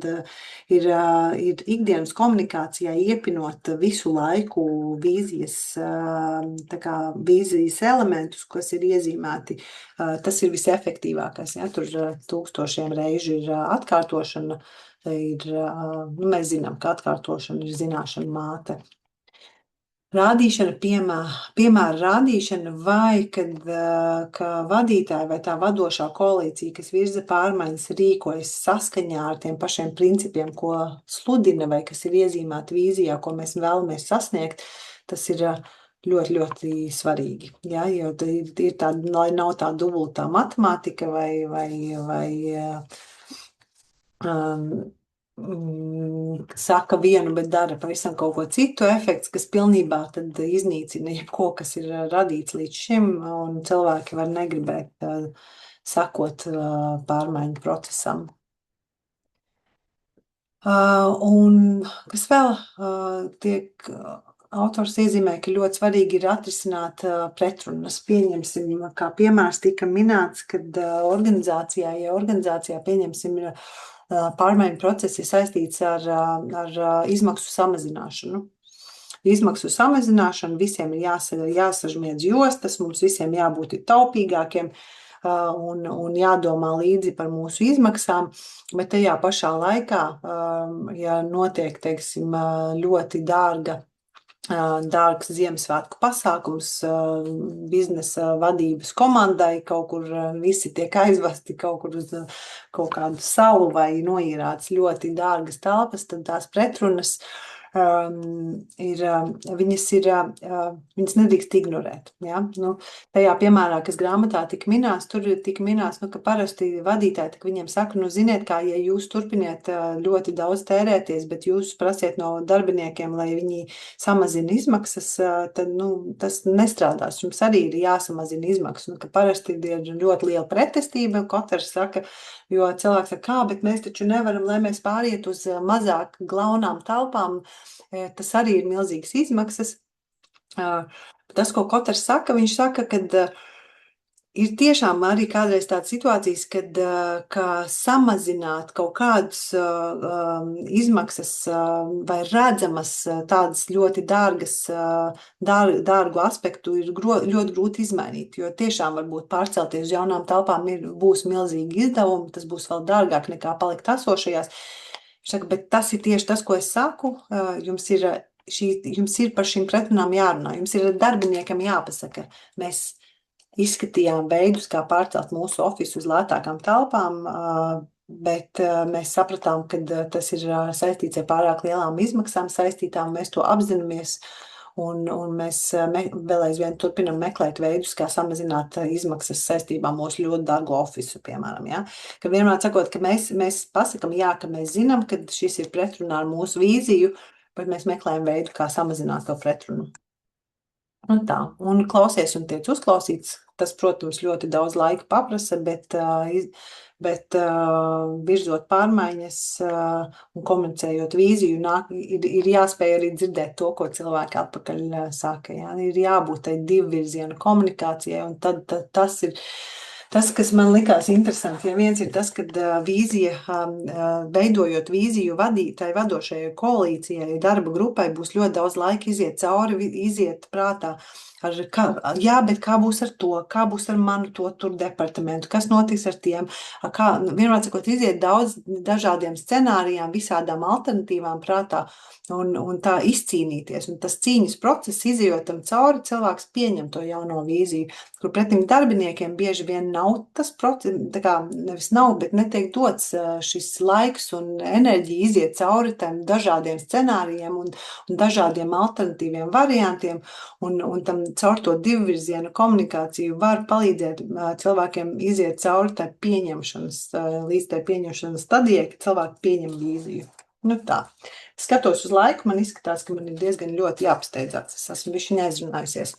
ir ikdienas komunikācijā iepinot visu laiku vīzijas elementus, kas ir iezīmēti. Tas ir visefektīvākais. Ja? Tur tūkstošiem reižu ir atkārtošana. Mēs zinām, ka atkārtošana ir zināšana māte. Rādīšana, piemēra rādīšana vai ka vadītāji vai tā vadošā koalīcija, kas virza pārmaiņas, rīkojas saskaņā ar tiem pašiem principiem, ko sludina vai kas ir iezīmēti vīzijā, ko mēs vēlamies sasniegt, tas ir ļoti, ļoti svarīgi. Ja? Jo ir tāda, lai nav tā dubultā matemātika saka vienu, bet dara pavisam kaut ko citu efekts, kas pilnībā tad iznīcina jebko, kas ir radīts līdz šim, un cilvēki var negribēt sakot pārmaiņu procesam. Un kas vēl tiek autors iezīmē, ka ļoti svarīgi ir atrisināt pretrunas. Pieņemsim, kā piemērs tika minēts, kad organizācijā pieņemsim pārmaiņu procesi saistīts ar izmaksu samazināšanu. Izmaksu samazināšanu visiem ir jāsažmiedz jostas, mums visiem jābūt taupīgākiem un jādomā līdzi par mūsu izmaksām, bet tajā pašā laikā, ja notiek, teiksim, ļoti dārgs Ziemassvētku pasākums biznesa vadības komandai, kaut kur visi tiek aizvesti kaut kur uz kaut kādu salu vai noīrāts ļoti dārgas telpas, tad tās pretrunas viņas nedrīkst ignorēt. Ja? Tajā piemērā, kas grāmatā tika minēts, tur tika minēts, ka parasti vadītāji viņiem saka, ziniet, kā, ja jūs turpiniet ļoti daudz tērēties, bet jūs prasiet no darbiniekiem, lai viņi samazina izmaksas, tad tas nestrādās. Jums arī ir jāsamazina izmaksas. Ka parasti ir ļoti liela pretestība, katrs saka, jo cilvēks saka, bet mēs taču nevaram, lai mēs pāriet uz mazāk glaunām telpām. Tas arī ir milzīgas izmaksas. Tas, ko katrs saka, viņš saka, ka ir tiešām arī kādreiz tādas situācijas, ka samazināt kaut kādas izmaksas vai redzamas tādas ļoti dārgu aspektu ir ļoti grūti izmainīt, jo tiešām varbūt pārcelties uz jaunām telpām būs milzīgi izdevumi, tas būs vēl dārgāk nekā palikt esošajās. Viņš saka, bet tas ir tieši tas, ko es saku, jums ir par šīm pretrunām jārunā, jums ir darbiniekam jāpasaka, mēs izskatījām veidus, kā pārcelt mūsu ofisu uz lētākām telpām, bet mēs sapratām, ka tas ir saistīts ar pārāk lielām izmaksām saistītām, mēs to apzināmies, un mēs vēl aizvien turpinam meklēt veidus, kā samazināt izmaksas saistībā mūsu ļoti dārgo ofisu, piemēram. Ja? Ka vienmēr sakot, ka mēs pasakam, ka mēs zinām, ka šis ir pretrunā ar mūsu vīziju, bet mēs meklējam veidu, kā samazināt to pretrunu. Un klausies un tiec uzklausīts. Tas, protams, ļoti daudz laika paprasa, bet virzot pārmaiņas un komunicējot vīziju, ir jāspēj arī dzirdēt to, ko cilvēki atpakaļ saka. Ja? Ir jābūt tai divvirzienu komunikācijai, un tad tas ir tas, kas man likās interesanti. Ja viens ir tas, ka vīzija, veidojot vīziju vadītāji, vadošajai koalīcijai, darba grupai būs ļoti daudz laika iziet cauri, iziet prātā. Bet kā būs ar to, kā būs ar manu tur departamentu, kas notiks ar tiem, vienmēr sakot, iziet daudz dažādiem scenārijām, visādām alternatīvām prātā un tā izcīnīties. Un tas cīņas process, izejot tam cauri, cilvēks pieņem to jauno vīziju, kur pretim darbiniekiem bieži vien nav tas process, nevis nav, bet netiek dots šis laiks un enerģija iziet cauri tam dažādiem scenārijiem un dažādiem alternatīviem variantiem, un tam caur to divvirzienu komunikāciju var palīdzēt cilvēkiem iziet cauri tai pieņemšanas, līdz tai pieņemšanas stadijai, ka cilvēki pieņem vīziju. Tā. Skatos uz laiku, man izskatās, ka man ir diezgan ļoti jāpasteidzās. Es esmu bišķi neaizrunājusies.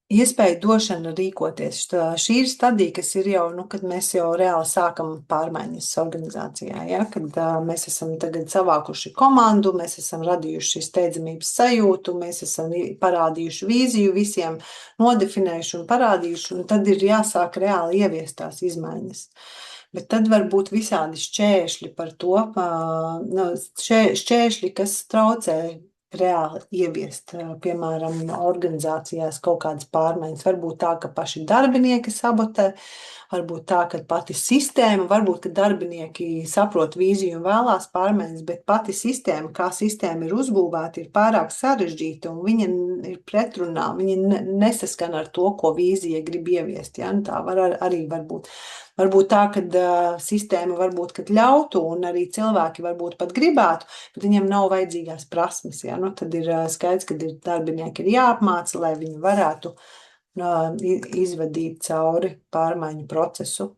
Iespēja došana rīkoties. Šī ir stadija, kas ir jau, kad mēs jau reāli sākam pārmaiņas organizācijā. Ja? Kad mēs esam tagad savākuši komandu, mēs esam radījuši steidzamības sajūtu, mēs esam parādījuši vīziju, visiem nodefinējuši un parādījuši, un tad ir jāsāk reāli ieviest tās izmaiņas. Bet tad var būt visādi šķēršļi par to, šķēršļi, kas traucē reāli ieviest, piemēram, organizācijās kaut kādas pārmaiņas. Varbūt tā, ka paši darbinieki sabotē, varbūt tā, ka pati sistēma, varbūt, ka darbinieki saprot vīziju un vēlās pārmaiņas, bet pati sistēma, kā sistēma ir uzbūvēta, ir pārāk sarežģīta un viņa ir pretrunā, viņa nesaskan ar to, ko vīzija grib ieviest. Ja? Un tā arī var būt. Varbūt tā, ka sistēma varbūt, kad ļautu un arī cilvēki varbūt pat gribētu, bet viņiem nav vajadzīgās prasmes. Ja? Nu, tad ir skaidrs, ka darbinieki ir jāapmāca, lai viņi varētu izvadīt cauri pārmaiņu procesu.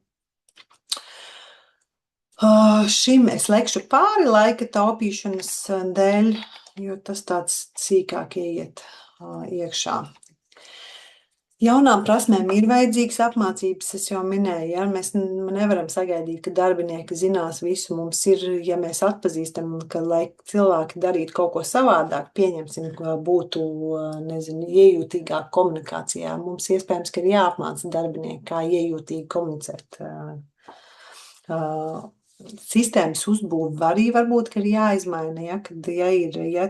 Šim es lekšu pāri laika taupīšanas dēļ, jo tas tāds sīkāk ieiet iekšā. Jaunām prasmēm ir vajadzīgas apmācības, es jau minēju, ja? Mēs nevaram sagaidīt, ka darbinieki zinās visu. Mums ir, ja mēs atpazīstam, ka, lai cilvēki darītu kaut ko savādāk, pieņemsim, ka būtu, iejūtīgāk komunikācijā, mums iespējams, ka ir jāapmāca darbinieki, kā iejūtīgi komunicēt. Sistēmas uzbūve arī varbūt, ka ir jāizmaina, ja, kad,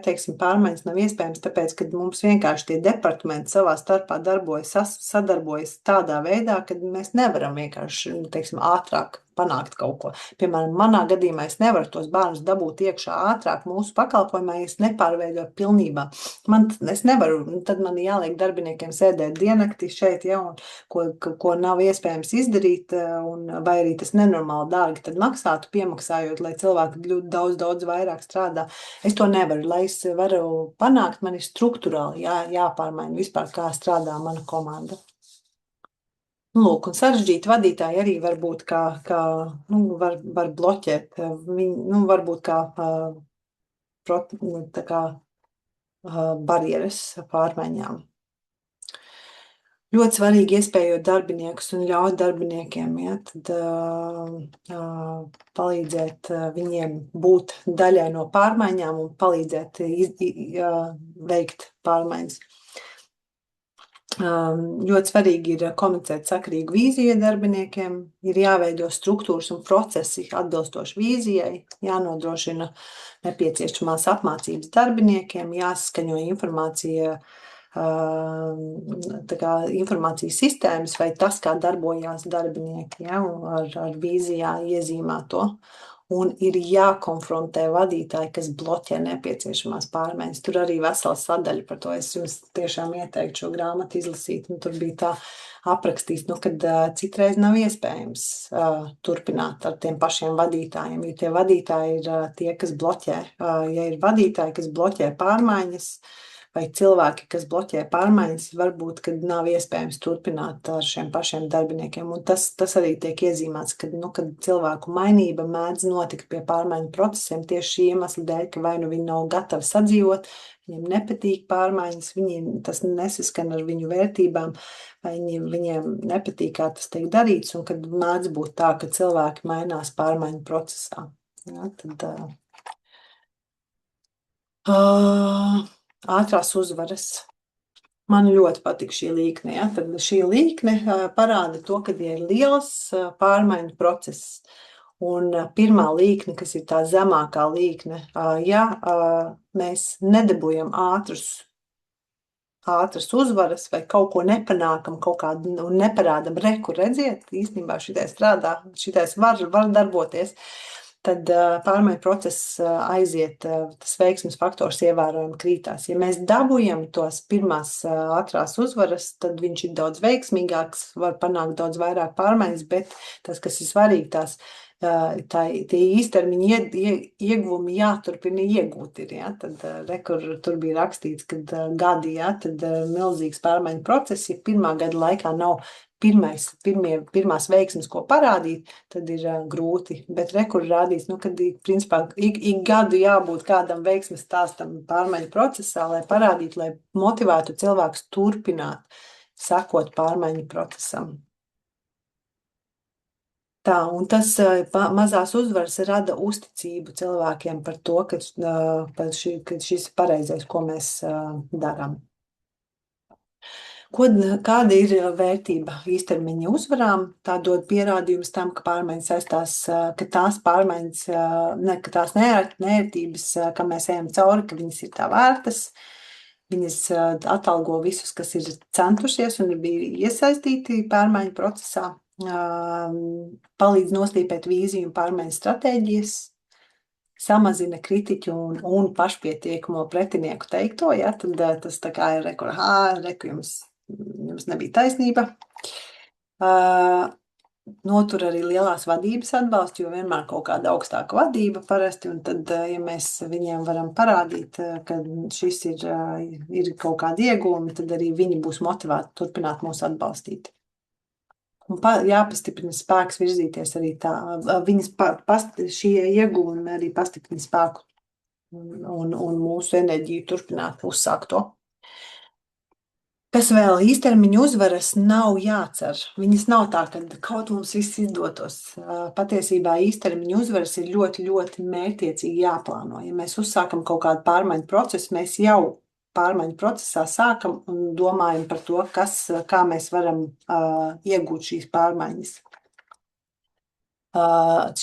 teiksim, pārmaiņas nav iespējams, tāpēc, kad mums vienkārši tie departamenti savā starpā sadarbojas tādā veidā, kad mēs nevaram vienkārši, teiksim, ātrāk panākt kaut ko. Piemēram, manā gadījumā es nevaru tos bērnus dabūt iekšā ātrāk mūsu pakalpojumā, ja es nepārveidoju pilnībā. Es nevaru, tad man jāliek darbiniekiem sēdēt diennakti šeit, ja, un ko nav iespējams izdarīt, vai arī tas nenormāli dārgi tad maksātu, piemaksājot, lai cilvēki ļoti daudz vairāk strādā. Es to nevaru. Lai es varu panākt, man ir struktūrāli jāpārmaina vispār, kā strādā mana komanda. Lūk, un sarežģīti vadītāji arī var būt var bloķēt, varbūt kā barjeras palīdzēt ļoti svarīgi iespējot darbiniekus un ļaut darbiniekiem, ja, tad palīdzēt viņiem būt daļai no pārmaiņām un palīdzēt veikt pārmaiņas. Ļoti svarīgi ir komunicēt sakarīgu vīziju darbiniekiem, ir jāveido struktūras un procesi atbilstoši vīzijai, jānodrošina nepieciešamās apmācības darbiniekiem, jāsaskaņo informācijas sistēmas vai tas, kā darbojās darbinieki, ja, ar vīzijā iezīmēto. Un ir jākonfrontē vadītāji, kas bloķē nepieciešamās pārmaiņas. Tur arī vesela sadaļa par to. Es jums tiešām ieteiktu šo grāmatu izlasīt. Tur bija tā aprakstīts, kad citreiz nav iespējams turpināt ar tiem pašiem vadītājiem, jo tie vadītāji ir tie, kas bloķē. Ja ir vadītāji, kas bloķē pārmaiņas, vai cilvēki, kas bloķē pārmaiņas, varbūt, kad nav iespējams turpināt ar šiem pašiem darbiniekiem. Un tas arī tiek iezīmēts, kad cilvēku mainība mēdz notikt pie pārmaiņu procesiem tieši šī iemesla dēļ, ka vai nu viņi nav gatavi sadzīvot, viņiem nepatīk pārmaiņas, tas nesaskan ar viņu vērtībām, vai viņiem nepatīk, kā tas tiek darīts, un kad mēdz būt tā, ka cilvēki mainās pārmaiņu procesā. Ja, tad... Ātrās uzvaras. Man ļoti patīk šī līkne. Ja? Tad šī līkne parāda to, ka ir liels pārmaiņu process. Un pirmā līkne, kas ir tā zemākā līkne, ja mēs nedabūjam ātras uzvaras vai kaut ko nepanākam, kaut kādu un neparādam, redziet, īstenībā šitais strādā, šitais var darboties. Tad pārmaiņu process aiziet, tas veiksmes faktors ievērojami krītās. Ja mēs dabūjam tos pirmās ātrās uzvaras, tad viņš ir daudz veiksmīgāks, var panākt daudz vairāk pārmaiņas, bet tas, kas ir svarīgi, tie īstermiņa ieguvumi jāturpina iegūt ir. Ja? Tad, tur bija rakstīts, kad gadi, ja? Tad milzīgs pārmaiņu process, ja pirmā gada laikā nav pirmās veiksmes, ko parādīt, tad ir grūti. Bet rekur rādīts, kad principā ik gadu jābūt kādam veiksmes stāstam pārmaiņu procesā, lai parādītu, lai motivētu cilvēkus turpināt sekot pārmaiņu procesam. Tā, un tas mazās uzvaras rada uzticību cilvēkiem par to, ka šis ir pareizais, ko mēs darām. Kāda ir vērtība īstermiņa uzvarām? Tā dod pierādījumus tam, ka pārmaiņas saistās, ka tās pārmaiņas, ka tās neērtības, kam mēs ejam cauri, ka viņas ir tā vērtas. Viņas atalgo visus, kas ir centušies un bija iesaistīti pārmaiņu procesā. Palīdz noslīpēt vīziju un pārmaiņu stratēģijas, samazina kritiķu un pašpietiekumu pretinieku teikto, ja, tad tas tā kā ir jums nebija taisnība. Notur arī lielās vadības atbalstu, jo vienmēr kaut kāda augstāka vadība parasti, un tad, ja mēs viņiem varam parādīt, ka šis ir kaut kādi iegūmi, tad arī viņi būs motivēti turpināt mūs atbalstīt. Un jāpastiprina spēks virzīties arī tā. Šie iegūmi arī pastiprina spēku un mūsu enerģiju turpināt uzsākt to. Kas vēl īstermiņa uzvaras nav jācer. Viņas nav tā, ka kaut mums viss izdotos. Patiesībā īstermiņa uzvaras ir ļoti, ļoti mērķtiecīgi jāplāno. Ja mēs uzsākam kaut kādu pārmaiņu procesu, mēs jau pārmaiņu procesā sākam un domājam par to, kā mēs varam iegūt šīs pārmaiņas,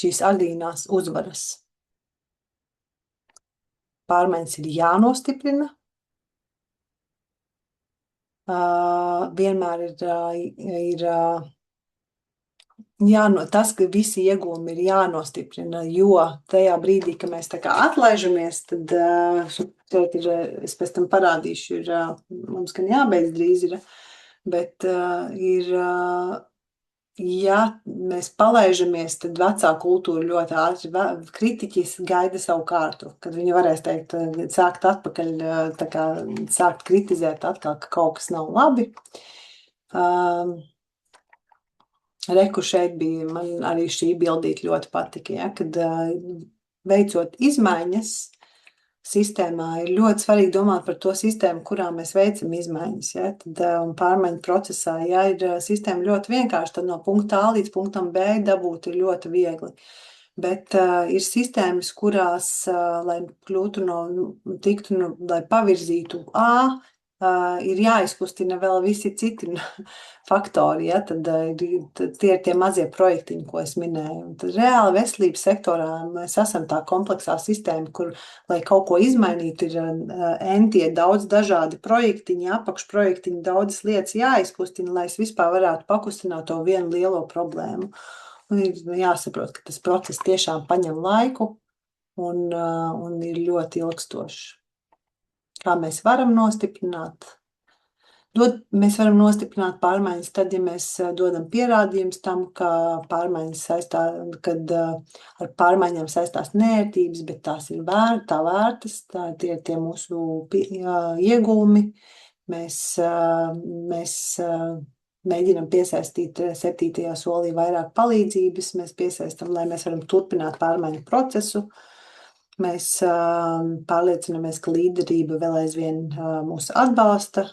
šīs agrīnās uzvaras. Pārmaiņas ir jānostiprina. Vienmēr ir tas, ka visi iegūmi ir jānostiprina, jo tajā brīdī, ka mēs tā kā atlaižamies, tad šeit es pēc tam parādīšu, mums gan jābeidz drīz bet ja mēs palaižamies, tad vecā kultūra ļoti ātri, kritiķis gaida savu kārtu, kad viņi varēs teikt, sākt atpakaļ, tā kā sākt kritizēt atkal, ka kaut kas nav labi. Reku šeit bija, man arī šī bildīte ļoti patika, ja, kad veicot izmaiņas sistēmā, ir ļoti svarīgi domāt par to sistēmu, kurā mēs veicam izmaiņas. Ja? Tad, un pārmaiņu procesā, ja ir sistēma ļoti vienkārši, tad no punkta A līdz punktam B dabūt ir ļoti viegli. Bet ir sistēmas, kurās, lai lai pavirzītu A, ir jāizkustina vēl visi citi faktori, ja? Tad tie ir tie mazie projektiņi, ko es minēju. Tad reāli veselības sektorā mēs esam tā kompleksā sistēma, kur, lai kaut ko izmainītu, ir tie daudz dažādi projektiņi, apakšprojektiņi, daudzas lietas jāizkustina, lai es vispār varētu pakustināt to vienu lielo problēmu. Un ir jāsaprot, ka tas process tiešām paņem laiku un ir ļoti ilgstošs. Kā mēs varam nostiprināt? Mēs varam nostiprināt pārmaiņas tad, ja mēs dodam pierādījumus tam, ka kad ar pārmaiņām saistās neērtības, bet tās ir tā vērtas, tie ir tie mūsu iegūmi. Mēs mēģinam piesaistīt 7. solī vairāk palīdzības, mēs piesaistam, lai mēs varam turpināt pārmaiņu procesu. Mēs pārliecinamies, ka līderība vēl aizvien mūs atbalsta.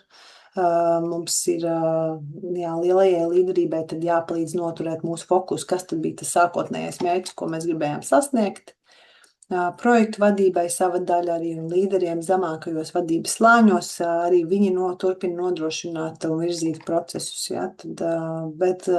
Mums ir lielajai līderībai tad jāpalīdz noturēt mūsu fokusu, kas tad bija tas sākotnējais mērķis, ko mēs gribējām sasniegt. Projektu vadībai sava daļa arī un līderiem zemākajos vadības slāņos, arī viņi turpina nodrošināt un virzīt procesus. Ja? Bet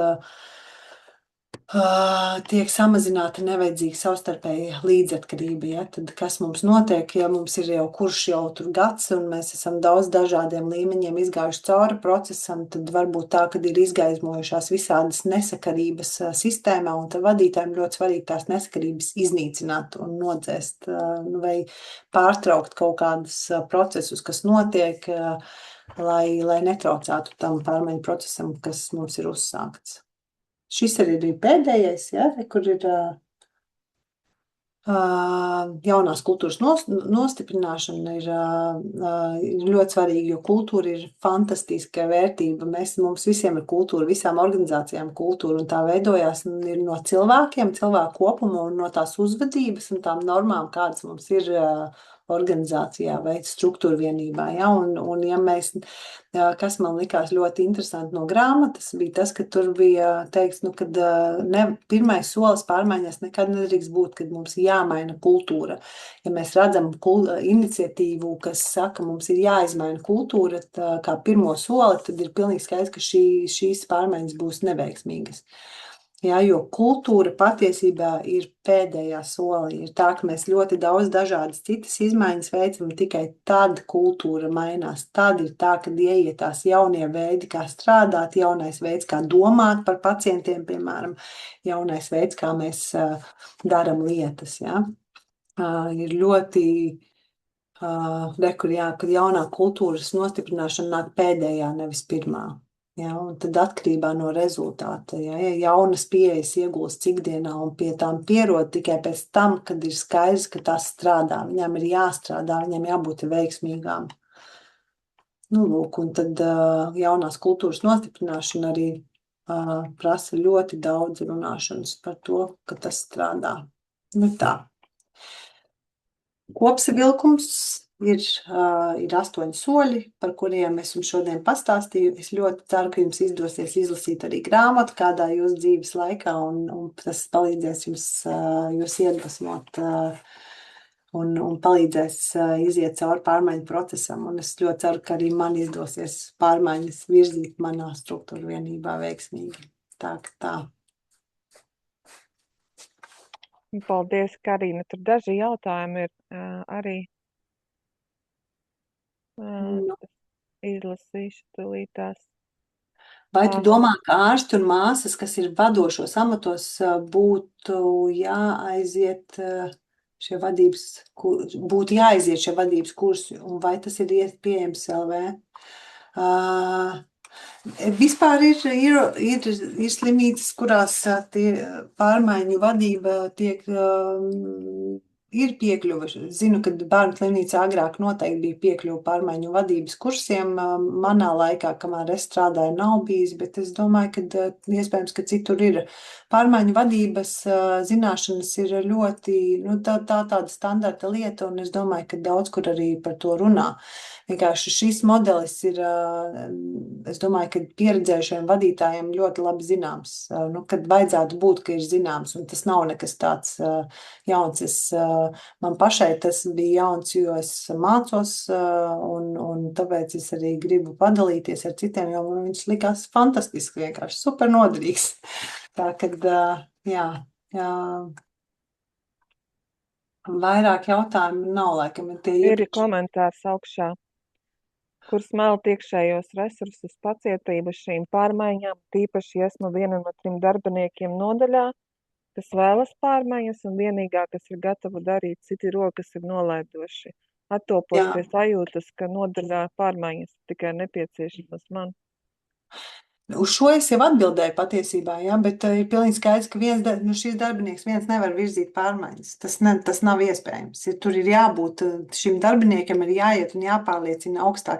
tiek samazināta nevajadzīga savstarpēja līdzatkarība. Ja? Tad, kas mums notiek, ja mums ir kurš jau tur gads un mēs esam daudz dažādiem līmeņiem izgājuši cauri procesam, tad varbūt tā, kad ir izgaismojušās visādas nesakarības sistēmā, un tad vadītājiem ļoti svarīgi tās nesakarības iznīcināt un nodzēst vai pārtraukt kaut kādus procesus, kas notiek, lai netraucētu tam pārmaiņu procesam, kas mums ir uzsākts. Šis arī ir pēdējais, ja, kur ir jaunās kultūras nostiprināšana ir ļoti svarīga, jo kultūra ir fantastiska vērtība. Mums visiem ir kultūra, visām organizācijām kultūra, un tā veidojās ir no cilvēkiem, cilvēku kopuma un no tās uzvedības un tām normām, kādas mums ir organizācijā vai struktūra vienībā. Ja? Un ja mēs, kas man likās ļoti interesanti no grāmatas, bija tas, ka tur bija teikts, kad pirmais solis pārmaiņās nekad nedrīkst būt, kad mums jāmaina kultūra. Ja mēs redzam iniciatīvu, kas saka, mums ir jāizmaina kultūra kā pirmo soli, tad ir pilnīgi skaidrs, ka šīs pārmaiņas būs neveiksmīgas. Jā, jo kultūra patiesībā ir pēdējā solī. Ir tā, ka mēs ļoti daudz dažādas citas izmaiņas veicam, tikai tad kultūra mainās. Tad ir tā, kad ieiet tās jaunie veidi, kā strādāt, jaunais veids, kā domāt par pacientiem, piemēram, jaunais veids, kā mēs daram lietas. Jā. Ir ļoti, kad jaunā kultūras nostiprināšana nāk pēdējā, nevis pirmā. Ja, un tad atkarībā no rezultāta. Ja jaunas pieejas iegūst ikdienā un pie tām pierod tikai pēc tam, kad ir skaidrs, ka tās strādā. Viņām ir jāstrādā, viņām jābūt veiksmīgām. Lūk, un tad jaunās kultūras nostiprināšana arī prasa ļoti daudz runāšanas par to, ka tas strādā. Tā. Kopsavilkums ir 8 soļi, par kuriem es jums šodien pastāstīju. Es ļoti ceru, ka jums izdosies izlasīt arī grāmatu kādā jūsu dzīves laikā, un tas palīdzēs jūs iedvesmot un palīdzēs iziet cauri pārmaiņu procesam. Un es ļoti ceru, ka arī man izdosies pārmaiņas virzīt manā struktūra vienībā veiksmīgi. Tā. Paldies, Karina. Tur daži jautājumi ir arī. Izlasīšu tūlītās. Vai tu domā, ka ārsti un māsas, kas ir vadošos amatos, būtu jāaiziet šie vadības kursi, un vai tas ir pieejams LV? Vispār ir slimnīcas, kurās pārmaiņu vadība ir piekļuva. Zinu, ka bērnu slimnīcā agrāk noteikti bija piekļuva pārmaiņu vadības kursiem. Manā laikā, kamēr es strādāju, nav bijis, bet es domāju, ka iespējams, ka citur ir. Pārmaiņu vadības zināšanas ir ļoti tāda standarta lieta, un es domāju, ka daudz kur arī par to runā. Vienkārši šis modelis ir, es domāju, ka pieredzējušiem vadītājiem ļoti labi zināms. Kad vajadzētu būt, ka ir zināms, un tas nav nekas tāds jauns. Man pašai tas bija jauns, jo es mācos, un tāpēc es arī gribu padalīties ar citiem, jo man viņš likās fantastiski, vienkārši super noderīgs. Tā, kad, jā. Vairāk jautājumu nav, laikam. Ir komentārs augšā, kur smelt iekšējos resursus pacietību šīm pārmaiņām, tīpaši esmu viena no 3 darbiniekiem nodaļā, kas vēlas pārmaiņas, un vienīgā, kas ir gatava darīt, citi rokas ir nolaidoši. Attopos pie sajūtas, ka nodaļā pārmaiņas tikai nepieciešamas man. Uz šo es jau atbildēju patiesībā, ja, bet ir pilnīgi skaidrs, ka šis darbinieks viens nevar virzīt pārmaiņas. Tas nav iespējams. Tur ir jābūt, šim darbiniekam ir jāiet un jāpārliecina augstāk